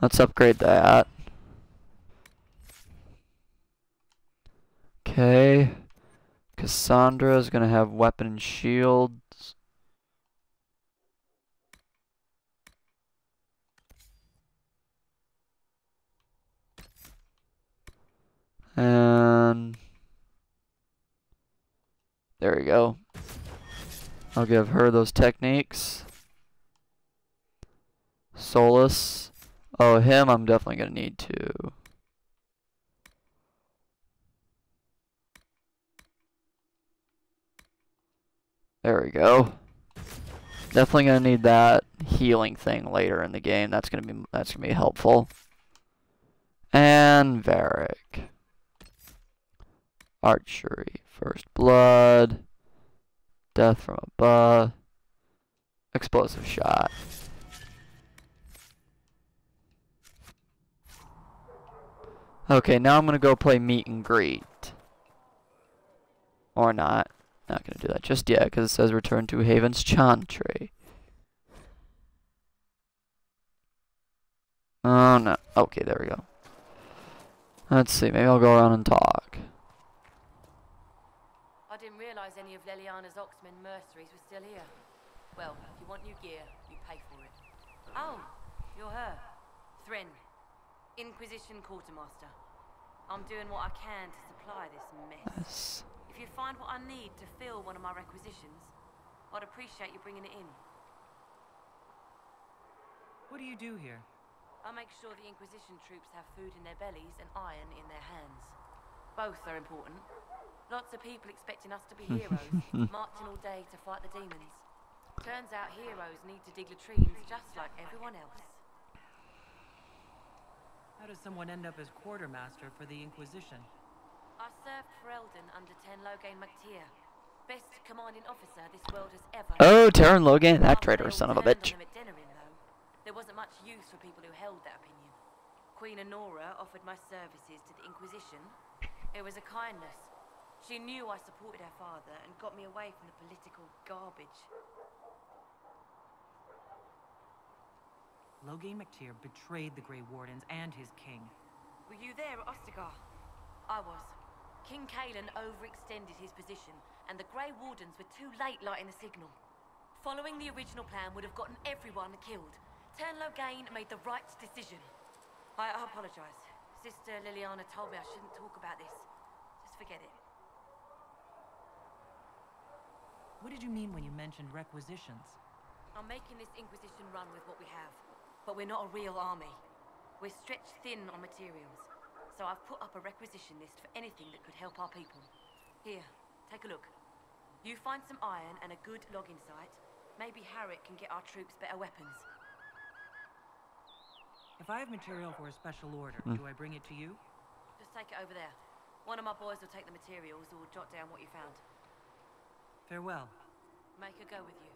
Let's upgrade that. Okay. Cassandra's gonna have weapon and shields. And there we go. I'll give her those techniques. Solus. Oh, him I'm definitely gonna need to. There we go. Definitely gonna need that healing thing later in the game. That's gonna be helpful. And Varric. Archery. First blood. Death from above. Explosive shot. Okay, now I'm gonna go play meet and greet. Or not. Not gonna do that just yet, because it says return to Haven's Chantry. Oh no. Okay, there we go. Let's see, maybe I'll go around and talk. I didn't realize any of Leliana's Oxman mercenaries were still here. Well, if you want new gear, you pay for it. Oh, you're her. Thren, Inquisition Quartermaster. I'm doing what I can to supply this mess. If you find what I need to fill one of my requisitions, I'd appreciate you bringing it in. What do you do here? I make sure the Inquisition troops have food in their bellies and iron in their hands. Both are important. Lots of people expecting us to be heroes, marching all day to fight the demons. Turns out heroes need to dig latrines just like everyone else. How does someone end up as quartermaster for the Inquisition? I served for Eldon under Ten Logain MacTier. Best commanding officer this world has ever. Oh, Terran Logain, that traitor son of a bitch. There wasn't much use for people who held that opinion. Queen Honora offered my services to the Inquisition. It was a kindness. She knew I supported her father and got me away from the political garbage. Logain MacTier betrayed the Grey Wardens and his king. Were you there at Ostagar? I was. King Kalen overextended his position, and the Grey Wardens were too late lighting the signal. Following the original plan would have gotten everyone killed. Ten Logain made the right decision. I apologize. Sister Liliana told me I shouldn't talk about this. Just forget it. What did you mean when you mentioned requisitions? I'm making this Inquisition run with what we have. But we're not a real army. We're stretched thin on materials. So I've put up a requisition list for anything that could help our people. Here, take a look. You find some iron and a good logging site. Maybe Harriet can get our troops better weapons. If I have material for a special order, do I bring it to you? Just take it over there. One of my boys will take the materials or jot down what you found. Farewell. Make her go with you.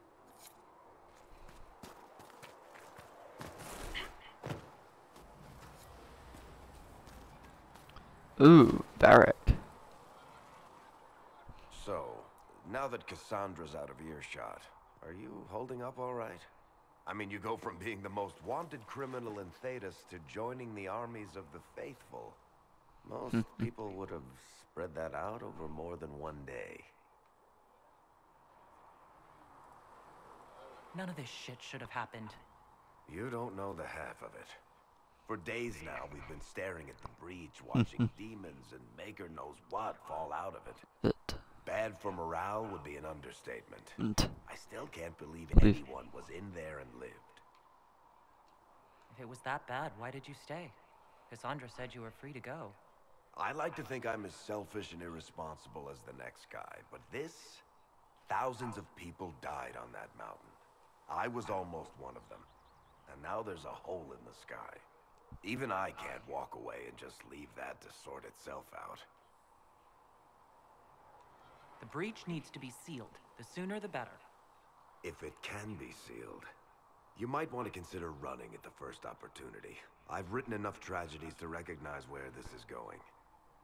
Ooh, barrack. So, now that Cassandra's out of earshot, are you holding up all right? I mean, you go from being the most wanted criminal in Thedas to joining the armies of the faithful. Most people would have spread that out over more than one day. None of this shit should have happened. You don't know the half of it. For days now, we've been staring at the breach, watching demons and maker knows what fall out of it. Bad for morale would be an understatement. I still can't believe anyone was in there and lived. If it was that bad, why did you stay? Cassandra said you were free to go. I like to think I'm as selfish and irresponsible as the next guy, but thousands of people died on that mountain. I was almost one of them. And now there's a hole in the sky. Even I can't walk away and just leave that to sort itself out. The breach needs to be sealed. The sooner the better. If it can be sealed, you might want to consider running at the first opportunity. I've written enough tragedies to recognize where this is going.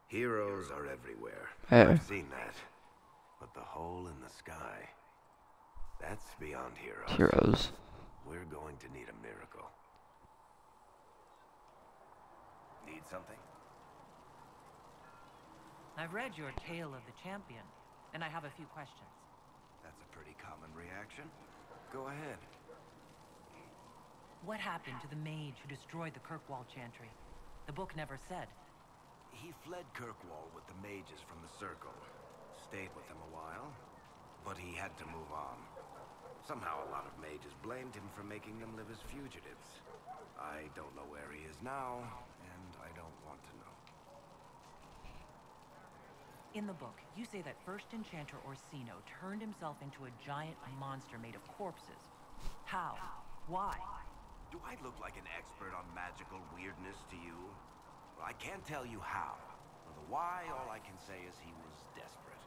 Heroes are everywhere. I've seen that. But the hole in the sky, that's beyond heroes. We're going to need a miracle. Need something? I've read your Tale of the Champion, and I have a few questions. That's a pretty common reaction. Go ahead. What happened to the mage who destroyed the Kirkwall Chantry? The book never said. He fled Kirkwall with the mages from the Circle. Stayed with them a while, but he had to move on. Somehow a lot of mages blamed him for making them live as fugitives. I don't know where he is now, and I don't want to know. In the book, you say that first enchanter Orsino turned himself into a giant monster made of corpses. How? Why? Do I look like an expert on magical weirdness to you? Well, I can't tell you how. For the why, all I can say is he was desperate.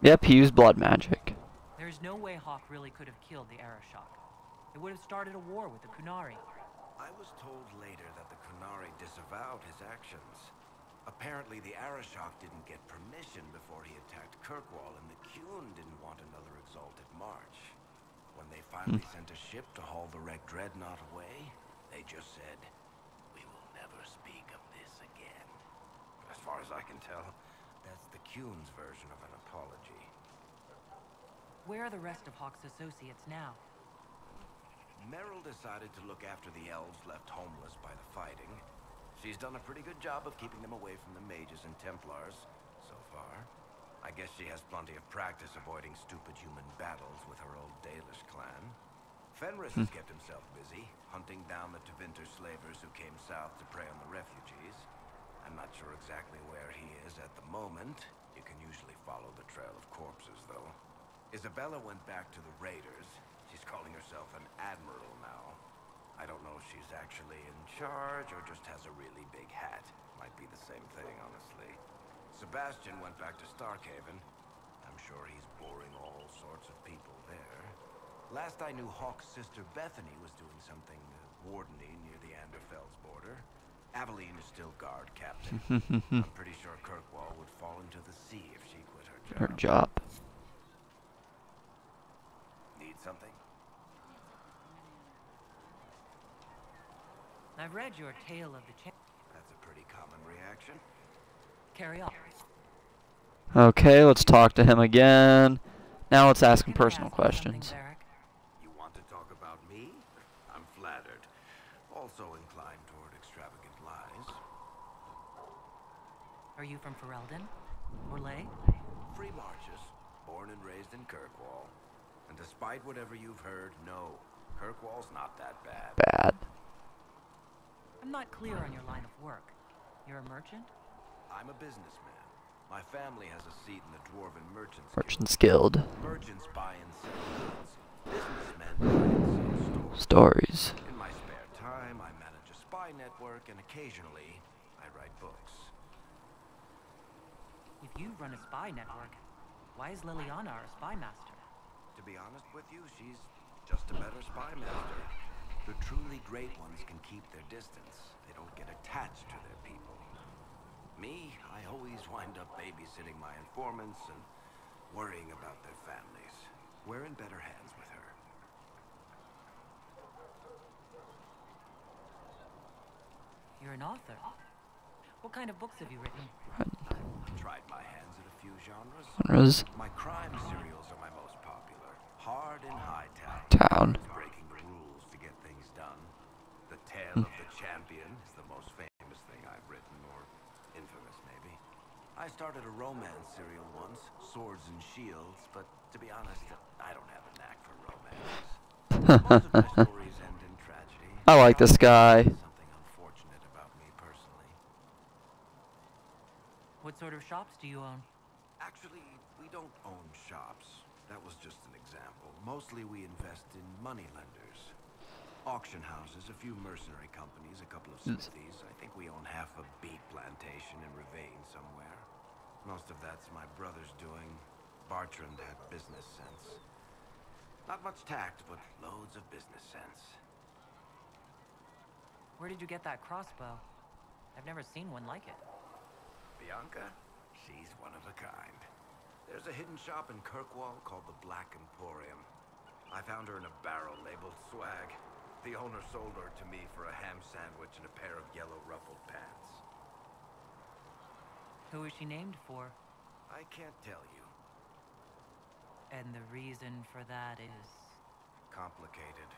Yep, he used blood magic. There's no way Hawk really could have killed the Arashok. It would have started a war with the Kunari. I was told later that the Kunari disavowed his actions. Apparently, the Arashok didn't get permission before he attacked Kirkwall, and the Qun didn't want another exalted march. When they finally sent a ship to haul the wrecked dreadnought away, they just said, "We will never speak of this again." As far as I can tell, that's the Qun's version of an apology. Where are the rest of Hawk's associates now? Meryl decided to look after the elves left homeless by the fighting. She's done a pretty good job of keeping them away from the mages and Templars, so far. I guess she has plenty of practice avoiding stupid human battles with her old Dalish clan. Fenris has kept himself busy, hunting down the Tevinter slavers who came south to prey on the refugees. I'm not sure exactly where he is at the moment. You can usually follow the trail of corpses, though. Isabella went back to the raiders. She's calling herself an admiral now. I don't know if she's actually in charge or just has a really big hat. Might be the same thing, honestly. Sebastian went back to Starkhaven. I'm sure he's boring all sorts of people there. Last I knew, Hawk's sister Bethany was doing something wardeny near the Anderfell's border. Aveline is still guard captain. I'm pretty sure Kirkwall would fall into the sea if she quit her job. Need something? I've read your Tale of the Champion. That's a pretty common reaction. Carry on. Okay, let's talk to him again. Now let's ask him personal questions. You want to talk about me? I'm flattered. Also inclined toward extravagant lies. Are you from Ferelden? Orlais? Free Marches, born and raised in Kirkwall. And despite whatever you've heard, no, Kirkwall's not that bad. Bad. I'm not clear on your line of work. You're a merchant? I'm a businessman. My family has a seat in the Dwarven Merchants Guild. Merchants buy and sell goods. Businessmen buy and sell Stories. In my spare time, I manage a spy network, and occasionally, I write books. If you run a spy network, why is Liliana our spy master? To be honest with you, she's just a better spy master. The truly great ones can keep their distance. They don't get attached to their people. Me, I always wind up babysitting my informants and worrying about their families. We're in better hands with her. You're an author. What kind of books have you written? I've tried my hands at a few genres. My crime serials are my most popular. Hard in high town. Breaking the rules to get things done. The Tale of the Champion is the most famous thing I've written, or infamous maybe. I started a romance serial once, Swords and Shields, but to be honest, I don't have a knack for romance. Most of my stories end in tragedy. I like this guy. Something unfortunate about me personally. What sort of shops do you own? Actually, we don't own shops. That was just an example. Mostly we invest in money lenders. Auction houses, a few mercenary companies, a couple of smithies. I think we own half a beet plantation in Ravine somewhere. Most of that's my brother's doing. Bartrand had business sense. Not much tact, but loads of business sense. Where did you get that crossbow? I've never seen one like it. Bianca? She's one of a kind. There's a hidden shop in Kirkwall called the Black Emporium. I found her in a barrel labeled swag. The owner sold her to me for a ham sandwich and a pair of yellow ruffled pants. Who is she named for? I can't tell you. And the reason for that is? Complicated.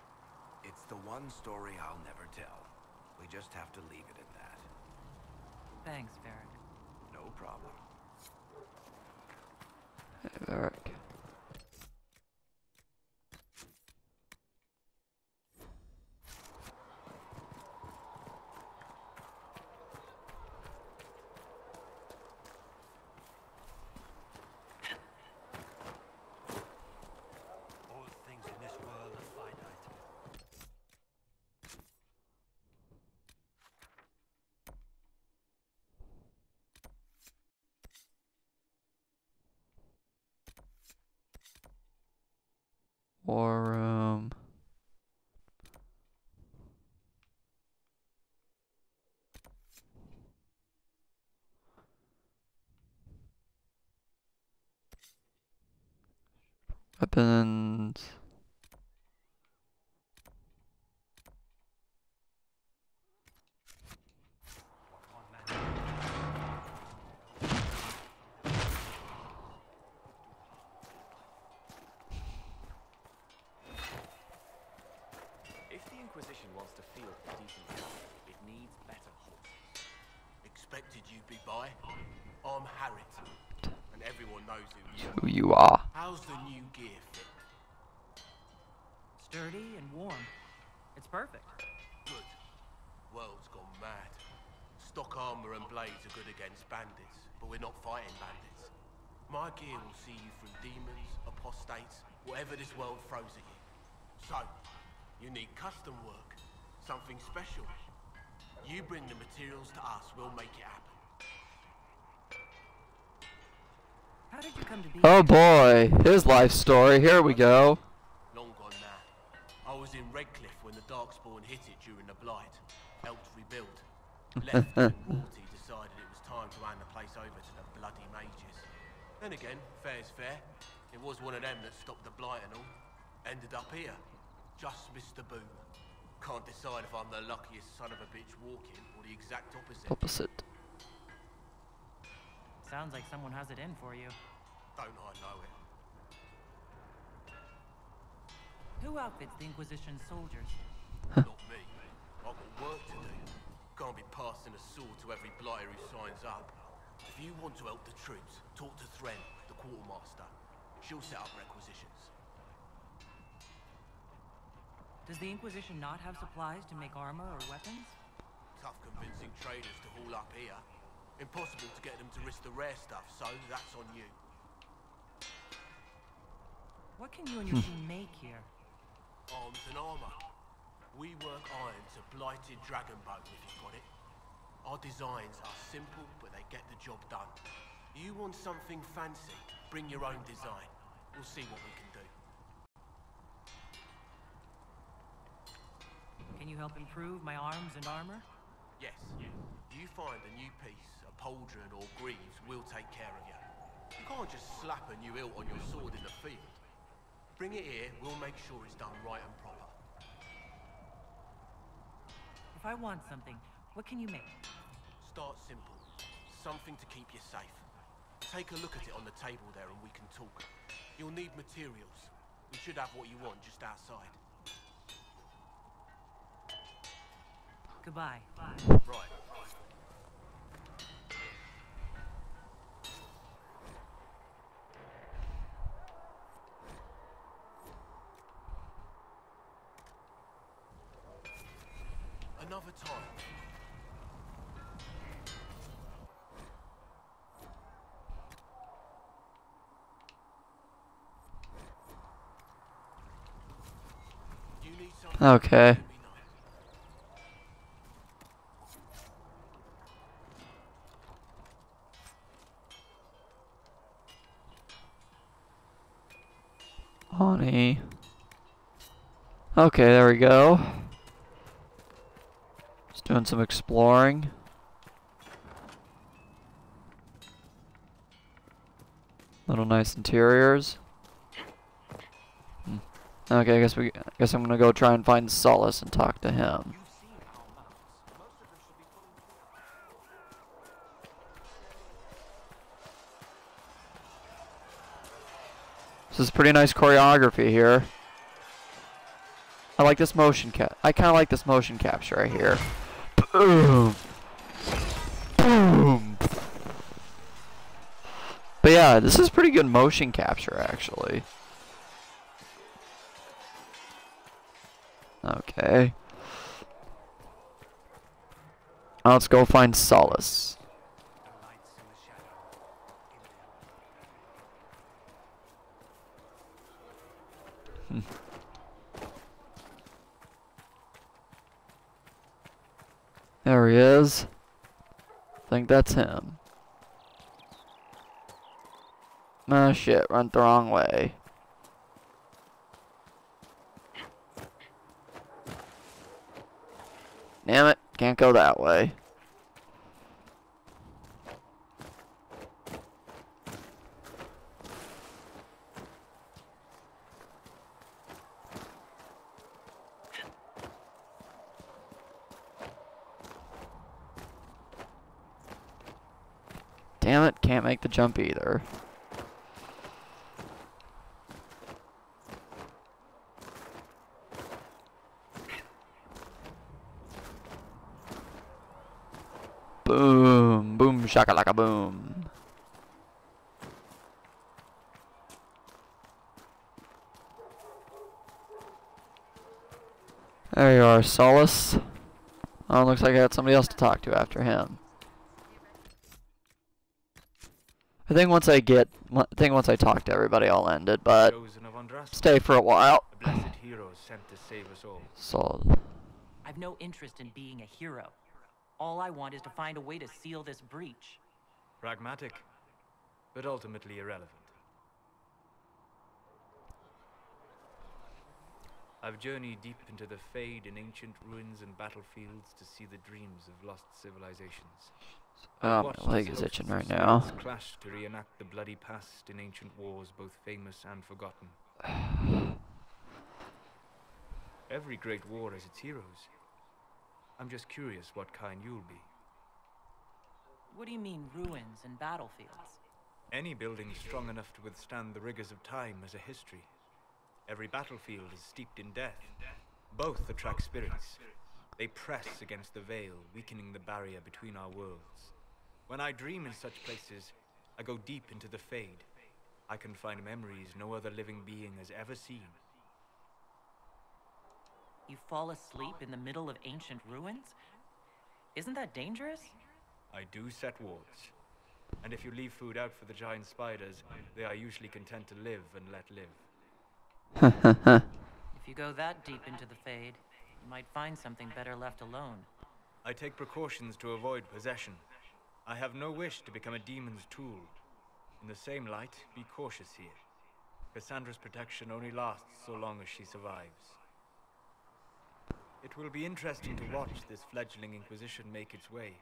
It's the one story I'll never tell. We just have to leave it at that. Thanks, Varric. No problem. Hey, Varric. War room. Weapons. If the Inquisition wants to field a decent cavalry, it needs better horses. Expected you'd be by. I'm Harriet, and everyone knows Who you are. How's the new gear fit? Sturdy and warm. It's perfect. Good. World's gone mad. Stock armor and blades are good against bandits, but we're not fighting bandits. My gear will see you through demons, apostates, whatever this world throws at you. So, you need custom work, something special. You bring the materials to us, we'll make it happen. How did you come to be? Oh boy, his life story. Here we go. Long gone now. I was in Redcliffe when the Darkspawn hit it during the Blight. Helped rebuild. Left and royalty decided it was time to hand the place over to the bloody mages. Then again, fair's fair. It was one of them that stopped the Blight and all. Ended up here. Just missed the boom. Can't decide if I'm the luckiest son of a bitch walking or the exact opposite. Sounds like someone has it in for you. Don't I know it? Who outfits the Inquisition soldiers? Not me. I've got work to do. Can't be passing a sword to every blighter who signs up. If you want to help the troops, talk to Thren, the quartermaster. She'll set up requisitions. Does the Inquisition not have supplies to make armor or weapons? Tough convincing traders to haul up here. Impossible to get them to risk the rare stuff, so that's on you. What can you and your team make here? Arms and armor. We work iron to blighted dragon bone if you've got it. Our designs are simple, but they get the job done. You want something fancy, bring your own design. We'll see what we can do. Can you help improve my arms and armor? Yes. You find a new piece, a Pauldron or Greaves will take care of you. You can't just slap a new hilt on your sword in the field. Bring it here, we'll make sure it's done right and proper. If I want something, what can you make? Start simple. Something to keep you safe. Take a look at it on the table there and we can talk. You'll need materials. We should have what you want just outside. Goodbye. Right. Another time. You need something. Okay. Honey. Okay, there we go. Just doing some exploring. Little nice interiors. Okay, I guess I'm gonna go try and find Solace and talk to him. This is pretty nice choreography here. I like this motion I kind of like this motion capture right here. Boom. Boom. But yeah, this is pretty good motion capture actually. Okay. Now let's go find Solace. There he is. I think that's him. Ah, shit, went the wrong way. Damn it, can't go that way. Damn it, can't make the jump either. Boom, boom, shakalaka boom. There you are, Solace. Oh, looks like I got somebody else to talk to after him. I think once I talk to everybody, I'll end it, but stay for a while. A blessed hero sent to save us all. So, I've no interest in being a hero. All I want is to find a way to seal this breach. Pragmatic, but ultimately irrelevant. I've journeyed deep into the Fade in ancient ruins and battlefields to see the dreams of lost civilizations. oh, my leg is itching right now. Clash to reenact the bloody past in ancient wars, both famous and forgotten. Every great war has its heroes. I'm just curious what kind you'll be. What do you mean, ruins and battlefields? Any building strong enough to withstand the rigors of time has a history. Every battlefield is steeped in death. Both attract spirits. They press against the veil, weakening the barrier between our worlds. When I dream in such places, I go deep into the Fade. I can find memories no other living being has ever seen. You fall asleep in the middle of ancient ruins? Isn't that dangerous? I do set wards. And if you leave food out for the giant spiders, they are usually content to live and let live. If you go that deep into the Fade, you might find something better left alone. I take precautions to avoid possession. I have no wish to become a demon's tool. In the same light, be cautious here. Cassandra's protection only lasts so long as she survives. It will be interesting to watch this fledgling Inquisition make its way.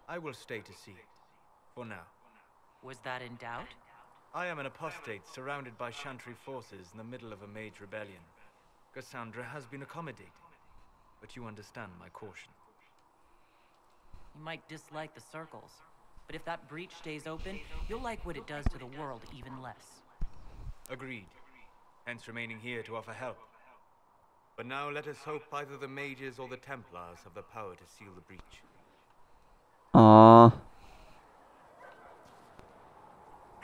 I will stay to see it. For now. Was that in doubt? I am an apostate surrounded by Chantry forces in the middle of a mage rebellion. Cassandra has been accommodated, but you understand my caution. You might dislike the circles, but if that breach stays open, you'll like what it does to the world even less. Agreed. Hence remaining here to offer help. But now let us hope either the mages or the Templars have the power to seal the breach. Aww.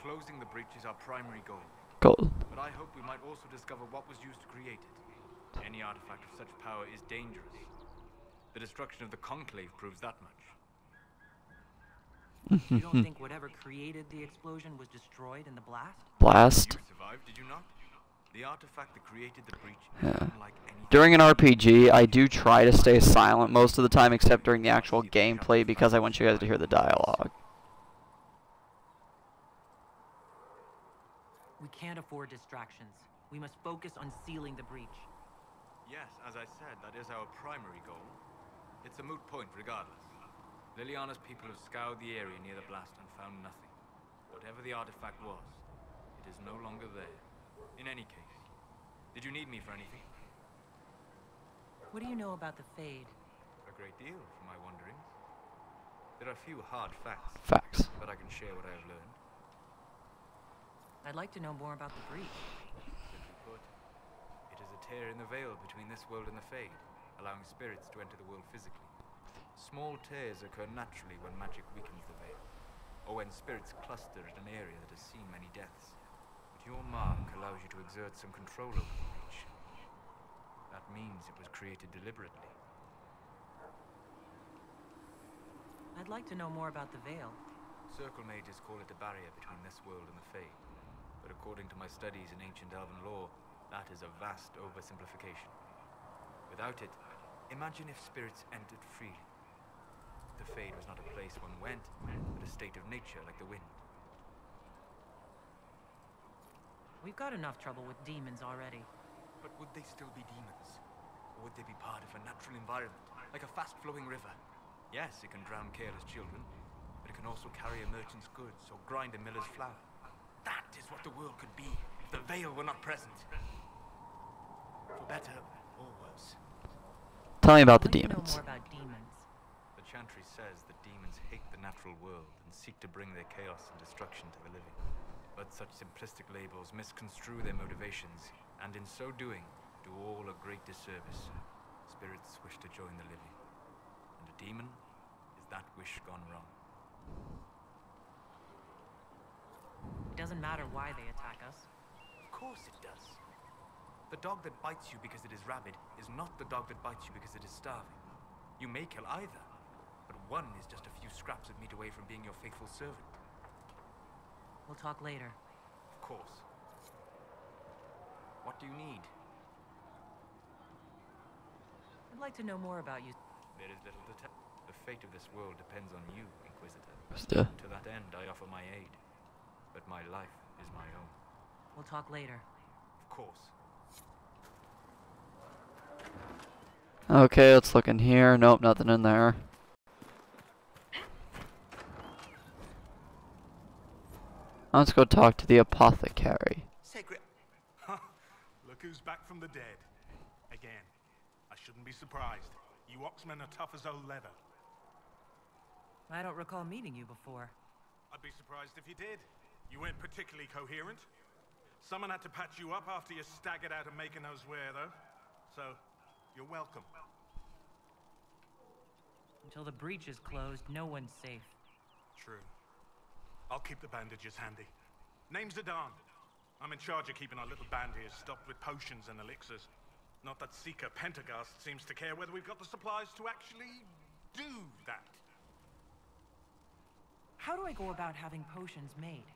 Closing the breach is our primary goal. Goal. But I hope we might also discover what was used to create it. Any artifact of such power is dangerous. The destruction of the Conclave proves that much. You don't think whatever created the explosion was destroyed in the blast? Blast? You survived, did you not? The artifact that created the breach is Yeah. unlike anything. During an RPG, I do try to stay silent most of the time, except during the actual gameplay, because I want you guys to hear the dialogue. We can't afford distractions. We must focus on sealing the breach. Yes, as I said, that is our primary goal. It's a moot point regardless. Liliana's people have scoured the area near the blast and found nothing. Whatever the artifact was, it is no longer there. In any case, did you need me for anything? What do you know about the Fade? A great deal, for my wanderings. There are few hard facts. Facts. But I can share what I have learned. I'd like to know more about the breach. Simply put, it is a tear in the veil between this world and the Fade, allowing spirits to enter the world physically. Small tears occur naturally when magic weakens the veil, or when spirits cluster at an area that has seen many deaths. But your mark allows you to exert some control over the breach. That means it was created deliberately. I'd like to know more about the veil. Circle mages call it a barrier between this world and the Fade. But according to my studies in ancient elven lore, that is a vast oversimplification. Without it, imagine if spirits entered freely. The Fade was not a place one went, but a state of nature like the wind. We've got enough trouble with demons already. But would they still be demons? Or would they be part of a natural environment, like a fast-flowing river? Yes, it can drown careless children, but it can also carry a merchant's goods or grind a miller's flour. That is what the world could be if the veil were not present. For better or worse. Tell me about the I'd like to demons. know more about demons. The Chantry says that demons hate the natural world and seek to bring their chaos and destruction to the living. But such simplistic labels misconstrue their motivations, and in so doing, do all a great disservice. Spirits wish to join the living, and a demon is that wish gone wrong. It doesn't matter why they attack us. Of course it does. The dog that bites you because it is rabid is not the dog that bites you because it is starving. You may kill either, but one is just a few scraps of meat away from being your faithful servant. We'll talk later. Of course. What do you need? I'd like to know more about you. There is little to tell. The fate of this world depends on you, Inquisitor. Still. To that end, I offer my aid. But my life is my own. We'll talk later. Of course. Okay, let's look in here. Nope, nothing in there. Let's go talk to the apothecary. Sacred. Look who's back from the dead. Again. I shouldn't be surprised. You Oxmen are tough as old leather. I don't recall meeting you before. I'd be surprised if you did. You weren't particularly coherent. Someone had to patch you up after you staggered out of making those wear, though. So, you're welcome. Until the breach is closed, no one's safe. True. I'll keep the bandages handy. Name's Adan. I'm in charge of keeping our little band here stocked with potions and elixirs. Not that Seeker Pentagast seems to care whether we've got the supplies to actually do that. How do I go about having potions made?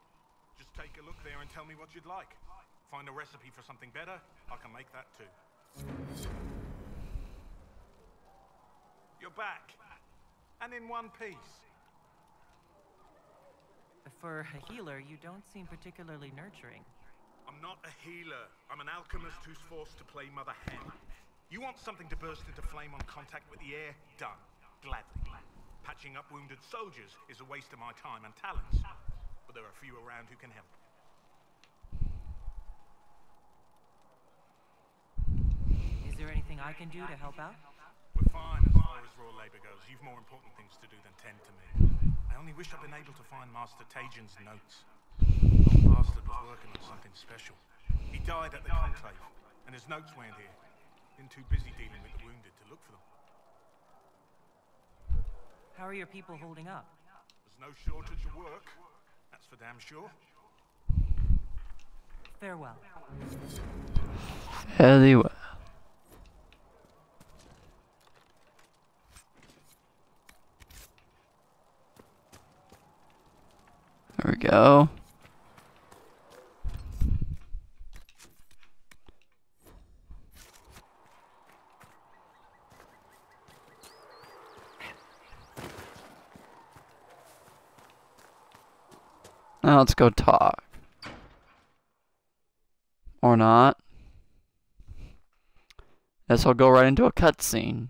Just take a look there and tell me what you'd like. Find a recipe for something better, I can make that too. You're back. And in one piece. For a healer, you don't seem particularly nurturing. I'm not a healer. I'm an alchemist who's forced to play Mother Hen. You want something to burst into flame on contact with the air? Done. Gladly. Patching up wounded soldiers is a waste of my time and talents. But there are few around who can help. Is there anything I can do to help out? We're fine as far as raw labor goes. You've more important things to do than tend to me. I only wish I'd been able to find Master Tajin's notes. The old bastard was working on something special. He died at the conclave, and his notes weren't here. Been too busy dealing with the wounded to look for them. How are your people holding up? There's no shortage of work. That's for damn sure. Farewell. Very well. There we go. Now let's go talk. Or not. Guess I'll go right into a cutscene.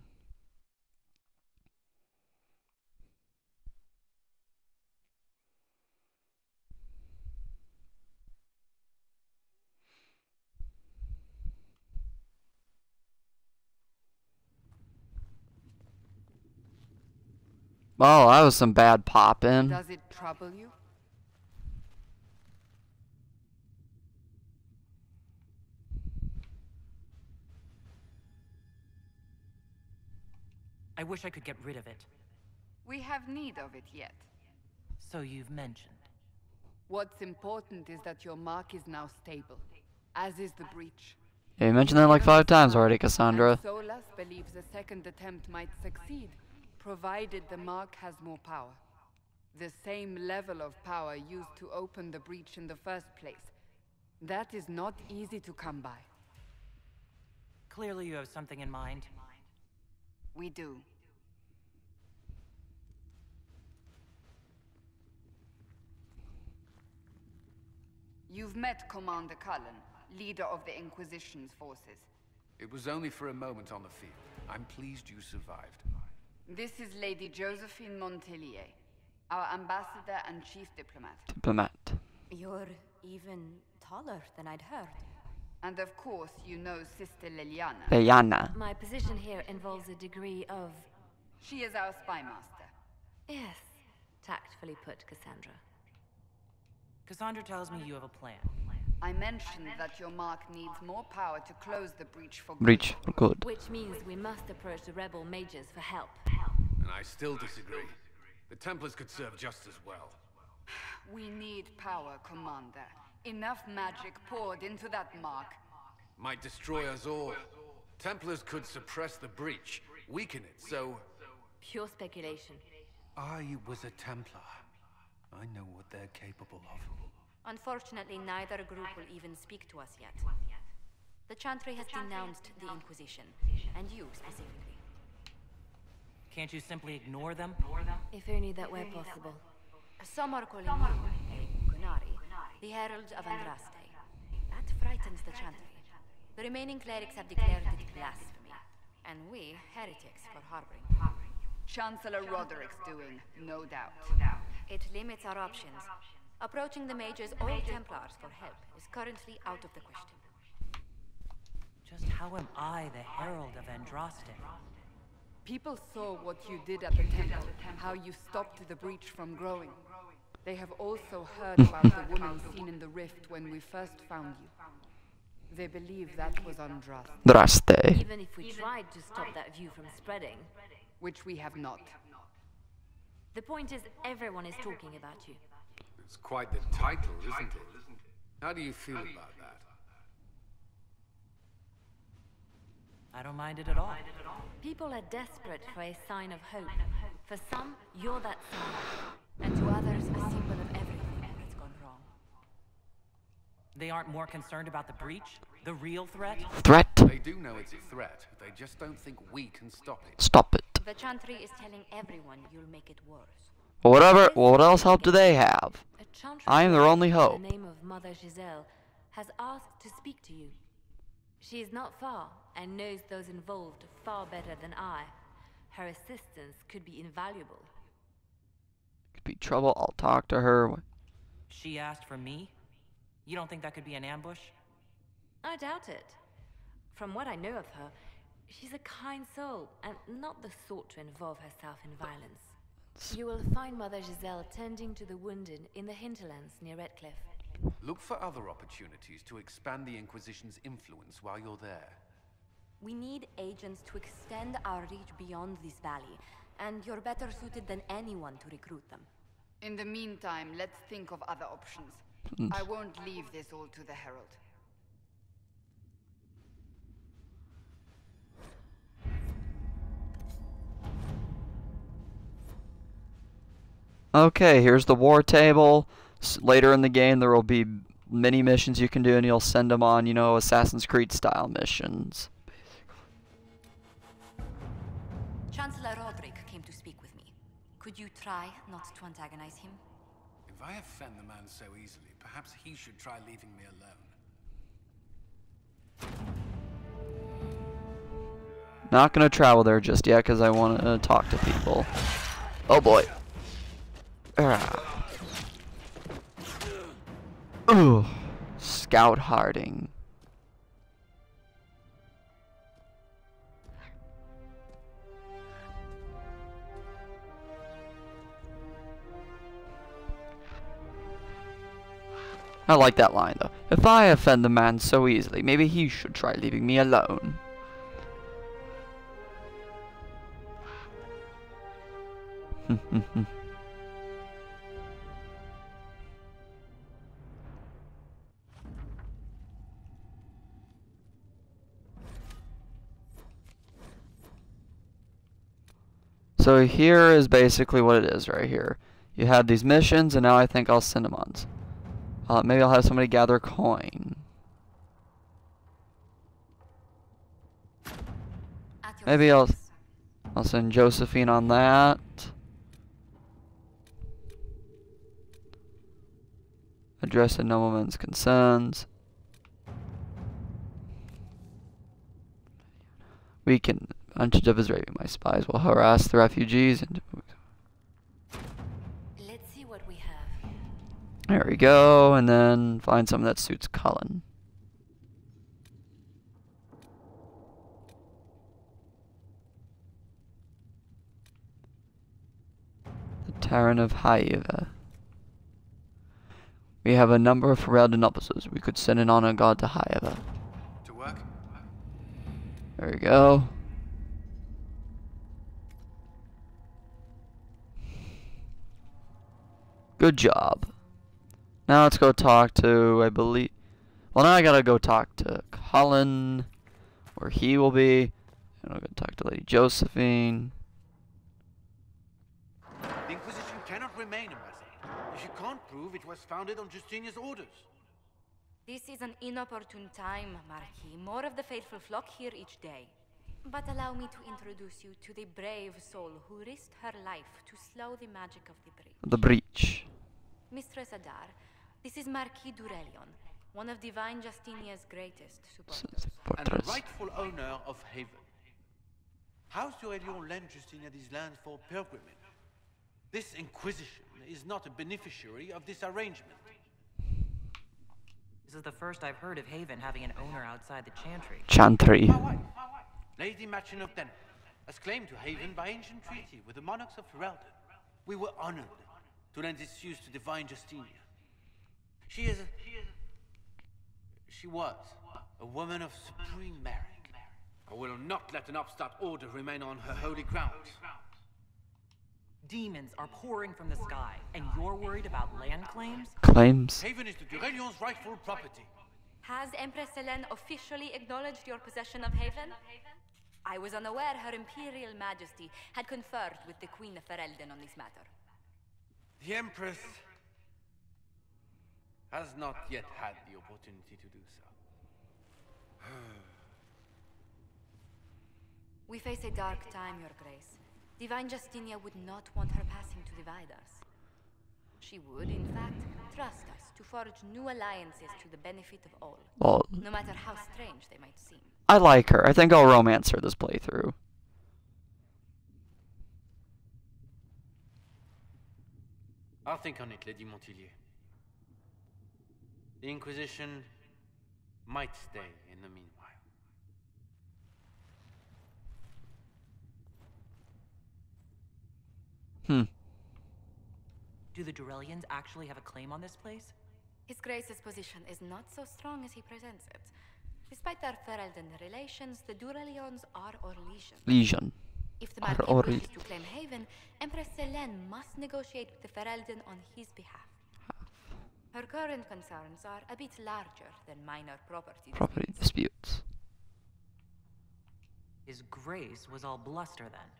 Oh, that was some bad popping. Does it trouble you? I wish I could get rid of it. We have need of it yet. So you've mentioned. What's important is that your mark is now stable, as is the breach. Yeah, you mentioned that like 5 times already, Cassandra. And Solas believes a second attempt might succeed, provided the mark has more power. The same level of power used to open the breach in the first place. That is not easy to come by. Clearly you have something in mind. We do. You've met Commander Cullen, leader of the Inquisition's forces. It was only for a moment on the field. I'm pleased you survived. This is Lady Josephine Montelier, our ambassador and chief diplomat. Diplomat. You're even taller than I'd heard. And of course, you know Sister Liliana. Liliana. My position here involves a degree of... She is our spy master. Yes, tactfully put, Cassandra. Cassandra tells me you have a plan. I mentioned that your mark needs more power to close the breach for good. Breach for good. Which means we must approach the rebel mages for help. And I still disagree. The Templars could serve just as well. We need power, Commander. Enough magic poured into that mark. Might destroy us all. Templars could suppress the breach, weaken it, so... Pure speculation. I was a Templar. I know what they're capable of. Unfortunately, neither group will even speak to us yet. The Chantry has denounced the Inquisition, and you specifically. Can't you simply ignore them? If only that were possible. Some are calling you, Gunari, the Herald of Andraste. That frightens the Chantry. The remaining clerics have declared it blasphemy, and we, heretics, for harboring. Chancellor Roderick's doing, no doubt. It limits our options. Approaching the mages or Templars for help is currently out of the question. Just how am I the Herald of Andraste? People saw what you did at the temple, how you stopped the breach from growing. They have also heard about the woman seen in the rift when we first found you. They believe that was Andraste. Draste. Even if we tried to stop that view from spreading. Which we have not. The point is, everyone is talking about you. It's quite the title, isn't it? How do you feel about that? I don't mind it at all. People are desperate for a sign of hope. For some, you're that sign. And to others, a symbol of everything that's gone wrong. They aren't more concerned about the breach? The real threat? Threat? They do know it's a threat. They just don't think we can stop it. Stop it. The Chantry is telling everyone you'll make it worse. Whatever. What else hope do they have? I am their only hope. The name of Mother Giselle has asked to speak to you. She is not far and knows those involved far better than I. Her assistance could be invaluable. be trouble. I'll talk to her. She asked for me? You don't think that could be an ambush? I doubt it. From what I know of her, she's a kind soul, and not the sort to involve herself in violence. You will find Mother Giselle tending to the wounded in the hinterlands near Redcliffe. Look for other opportunities to expand the Inquisition's influence while you're there. We need agents to extend our reach beyond this valley, and you're better suited than anyone to recruit them. In the meantime, let's think of other options. I won't leave this all to the Herald. Okay, here's the war table. Later in the game, there will be mini missions you can do, and you'll send them on, you know, Assassin's Creed style missions. Chancellor Roderick came to speak with me. Could you try not to antagonize him? If I offend the man so easily, perhaps he should try leaving me alone. Not gonna travel there just yet, because I want to talk to people. Oh boy. Ooh, Scout Harding. I like that line though. If I offend the man so easily, maybe he should try leaving me alone. So here is basically what it is right here. You had these missions, and now I think I'll send them on. Maybe I'll have somebody gather a coin. Maybe I'll send Josephine on that. Address the nobleman's concerns. We can. Bunch of his raving, my spies will harass the refugees and. Let's see what we have. There we go, and then find something that suits Cullen. The Terran of Haiva. We have a number of Ferelden officers. We could send an honor guard to Haiva. To work? There we go. Good job. Now let's go talk to, I believe... Well, now I gotta go talk to Cullen, where he will be. And I'll go talk to Lady Josephine. The Inquisition cannot remain, Ambassador, if you can't prove it was founded on Justinian's orders. This is an inopportune time, Marquis. More of the faithful flock here each day. But allow me to introduce you to the brave soul who risked her life to slow the magic of the breach. The breach. Mistress Adar, this is Marquis Durelion, one of Divine Justinia's greatest supporters. And the rightful owner of Haven. House Durelion lent Justinia these lands for pilgrimage. This Inquisition is not a beneficiary of this arrangement. This is the first I've heard of Haven having an owner outside the Chantry. Chantry. My wife, Lady Machin of Denver, has claimed to Haven by ancient treaty with the monarchs of Ferelden. We were honored to lend its use to Divine Justinia. She was a woman of supreme merit. I will not let an upstart order remain on her holy ground. Demons are pouring from the sky, and you're worried about land claims? Claims? Haven is the Durelion's rightful property. Has Empress Helene officially acknowledged your possession of Haven? I was unaware Her Imperial Majesty had conferred with the Queen of Ferelden on this matter. The Empress has not yet had the opportunity to do so. We face a dark time, Your Grace. Divine Justinia would not want her passing to divide us. She would, in fact, trust us to forge new alliances to the benefit of all. Well, no matter how strange they might seem. I like her. I think I'll romance her this playthrough. I'll think on it, Lady Montillier. The Inquisition might stay in the meanwhile. Do the Durellians actually have a claim on this place? His Grace's position is not so strong as he presents it. Despite their Ferelden relations, the Durellions are our legion. Legion. If the Marquis wishes to claim Haven, Empress Selene must negotiate with the Ferelden on his behalf. Her current concerns are a bit larger than minor property disputes. His Grace was all bluster then.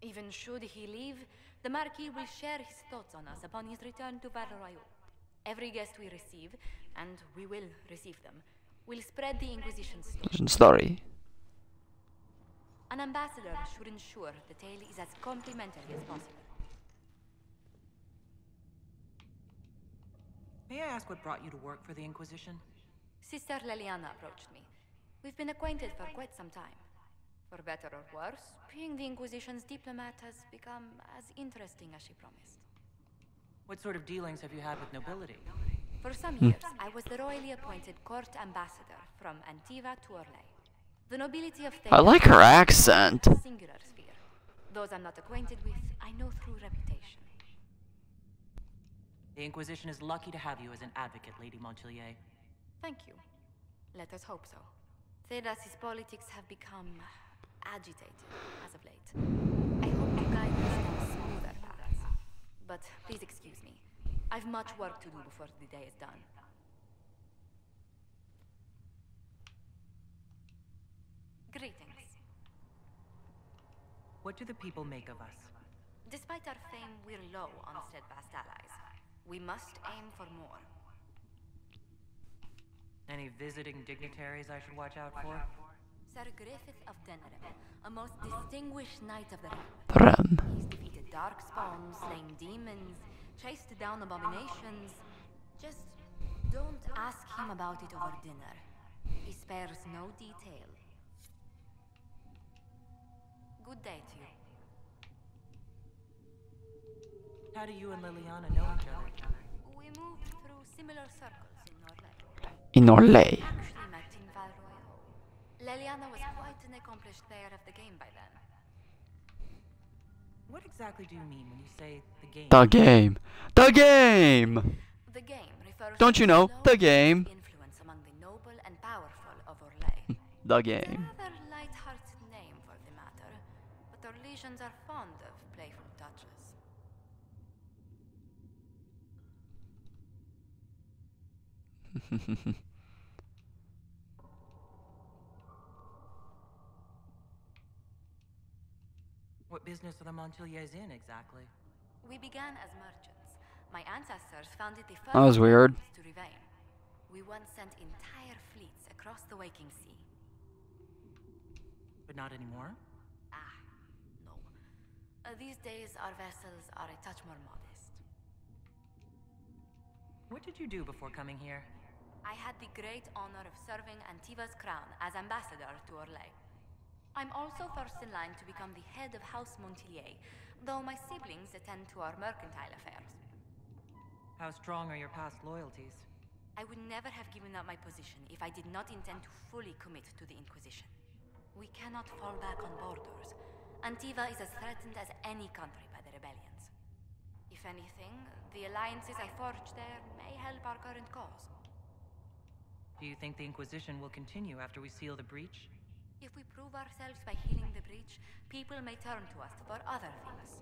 Even should he leave, the Marquis will share his thoughts on us upon his return to Val Royeaux. Every guest we receive, and we will receive them, will spread the Inquisition story. An ambassador should ensure the tale is as complimentary as possible. May I ask what brought you to work for the Inquisition? Sister Leliana approached me. We've been acquainted for quite some time. For better or worse, being the Inquisition's diplomat has become as interesting as she promised. What sort of dealings have you had with nobility? For some years, I was the royally appointed court ambassador from Antiva to Orlais. The nobility of I like her accent. Singular sphere. Those I'm not acquainted with, I know through reputation. The Inquisition is lucky to have you as an advocate, Lady Montillier. Thank you. Let us hope so. Thedas's politics have become agitated as of late. I hope to guide us down smoother paths. But please excuse me. I've much work to do before the day is done. Greetings. What do the people make of us? Despite our fame, we're low on steadfast allies. We must aim for more. Any visiting dignitaries I should watch out for? Sir Griffith of Denarem, a most distinguished knight of the realm. He's defeated darkspawn, slain demons, chased down abominations. Just don't ask him about it over dinner. He spares no detail. Good day to you. How do you and Liliana know each other? We moved through similar circles in Orlais. In Orlais. Actually met in Val Royeaux. Liliana was quite an accomplished player of the game by then. What exactly do you mean when you say the game? The game. The game! The game refers Don't you know? The game. Influence among the noble and powerful of Orlais. The game. It's a rather light-hearted name for the matter, but our legions are fond of playful touches. What business are the Montilliers in, exactly? We began as merchants. My ancestors founded the first That was weird. to Rivain. We once sent entire fleets across the Waking Sea. But not anymore? No. These days, our vessels are a touch more modest. What did you do before coming here? I had the great honor of serving Antiva's crown as ambassador to Orlais. I'm also first in line to become the head of House Montillier, though my siblings attend to our mercantile affairs. How strong are your past loyalties? I would never have given up my position if I did not intend to fully commit to the Inquisition. We cannot fall back on borders. Antiva is as threatened as any country by the rebellions. If anything, the alliances I forged there may help our current cause. Do you think the Inquisition will continue after we seal the breach? If we prove ourselves by healing the breach, people may turn to us for other things.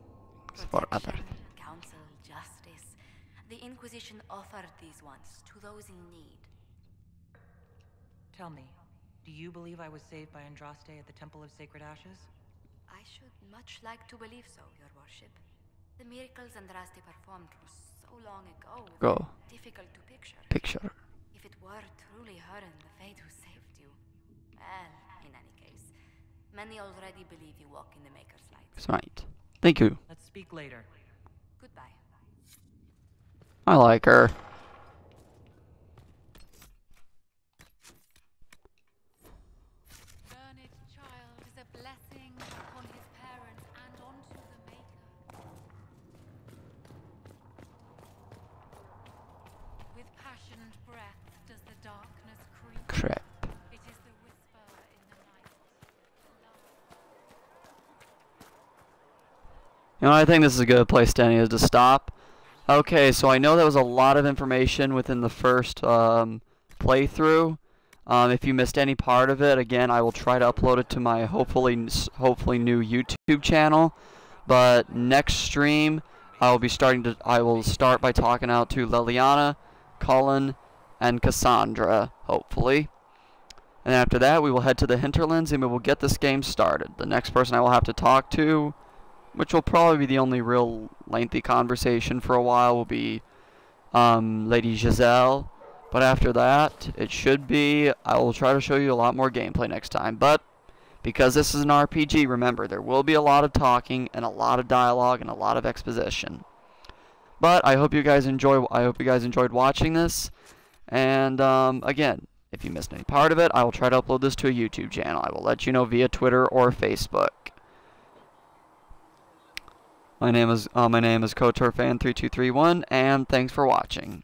Protection, counsel, justice. The Inquisition offered these once to those in need. Tell me, do you believe I was saved by Andraste at the Temple of Sacred Ashes? I should much like to believe so, Your Worship. The miracles Andraste performed were so long ago, difficult to picture. If it were truly her and the Fate who saved you, well, in any case, many already believe you walk in the Maker's light. That's right. Thank you. Let's speak later. Goodbye. I like her. Learned child is a blessing upon his parents and onto the Maker. passionate breath does the darkness creep. Crap. It is the whisper in the night. You know, I think this is a good place, Denny, is to stop. Okay, so I know that was a lot of information within the first playthrough. If you missed any part of it, again, I will try to upload it to my hopefully new YouTube channel. But next stream, I will start by talking out to Liliana, Cullen, and Cassandra, hopefully. And after that, we will head to the hinterlands and we will get this game started. The next person I will have to talk to, which will probably be the only real lengthy conversation for a while, will be Lady Giselle. But after that, it should be, I will try to show you a lot more gameplay next time. But because this is an RPG, remember, there will be a lot of talking and a lot of dialogue and a lot of exposition. But I hope you guys enjoyed watching this. And again, if you missed any part of it, I will try to upload this to a YouTube channel. I will let you know via Twitter or Facebook. My name is KotorFan3231, and thanks for watching.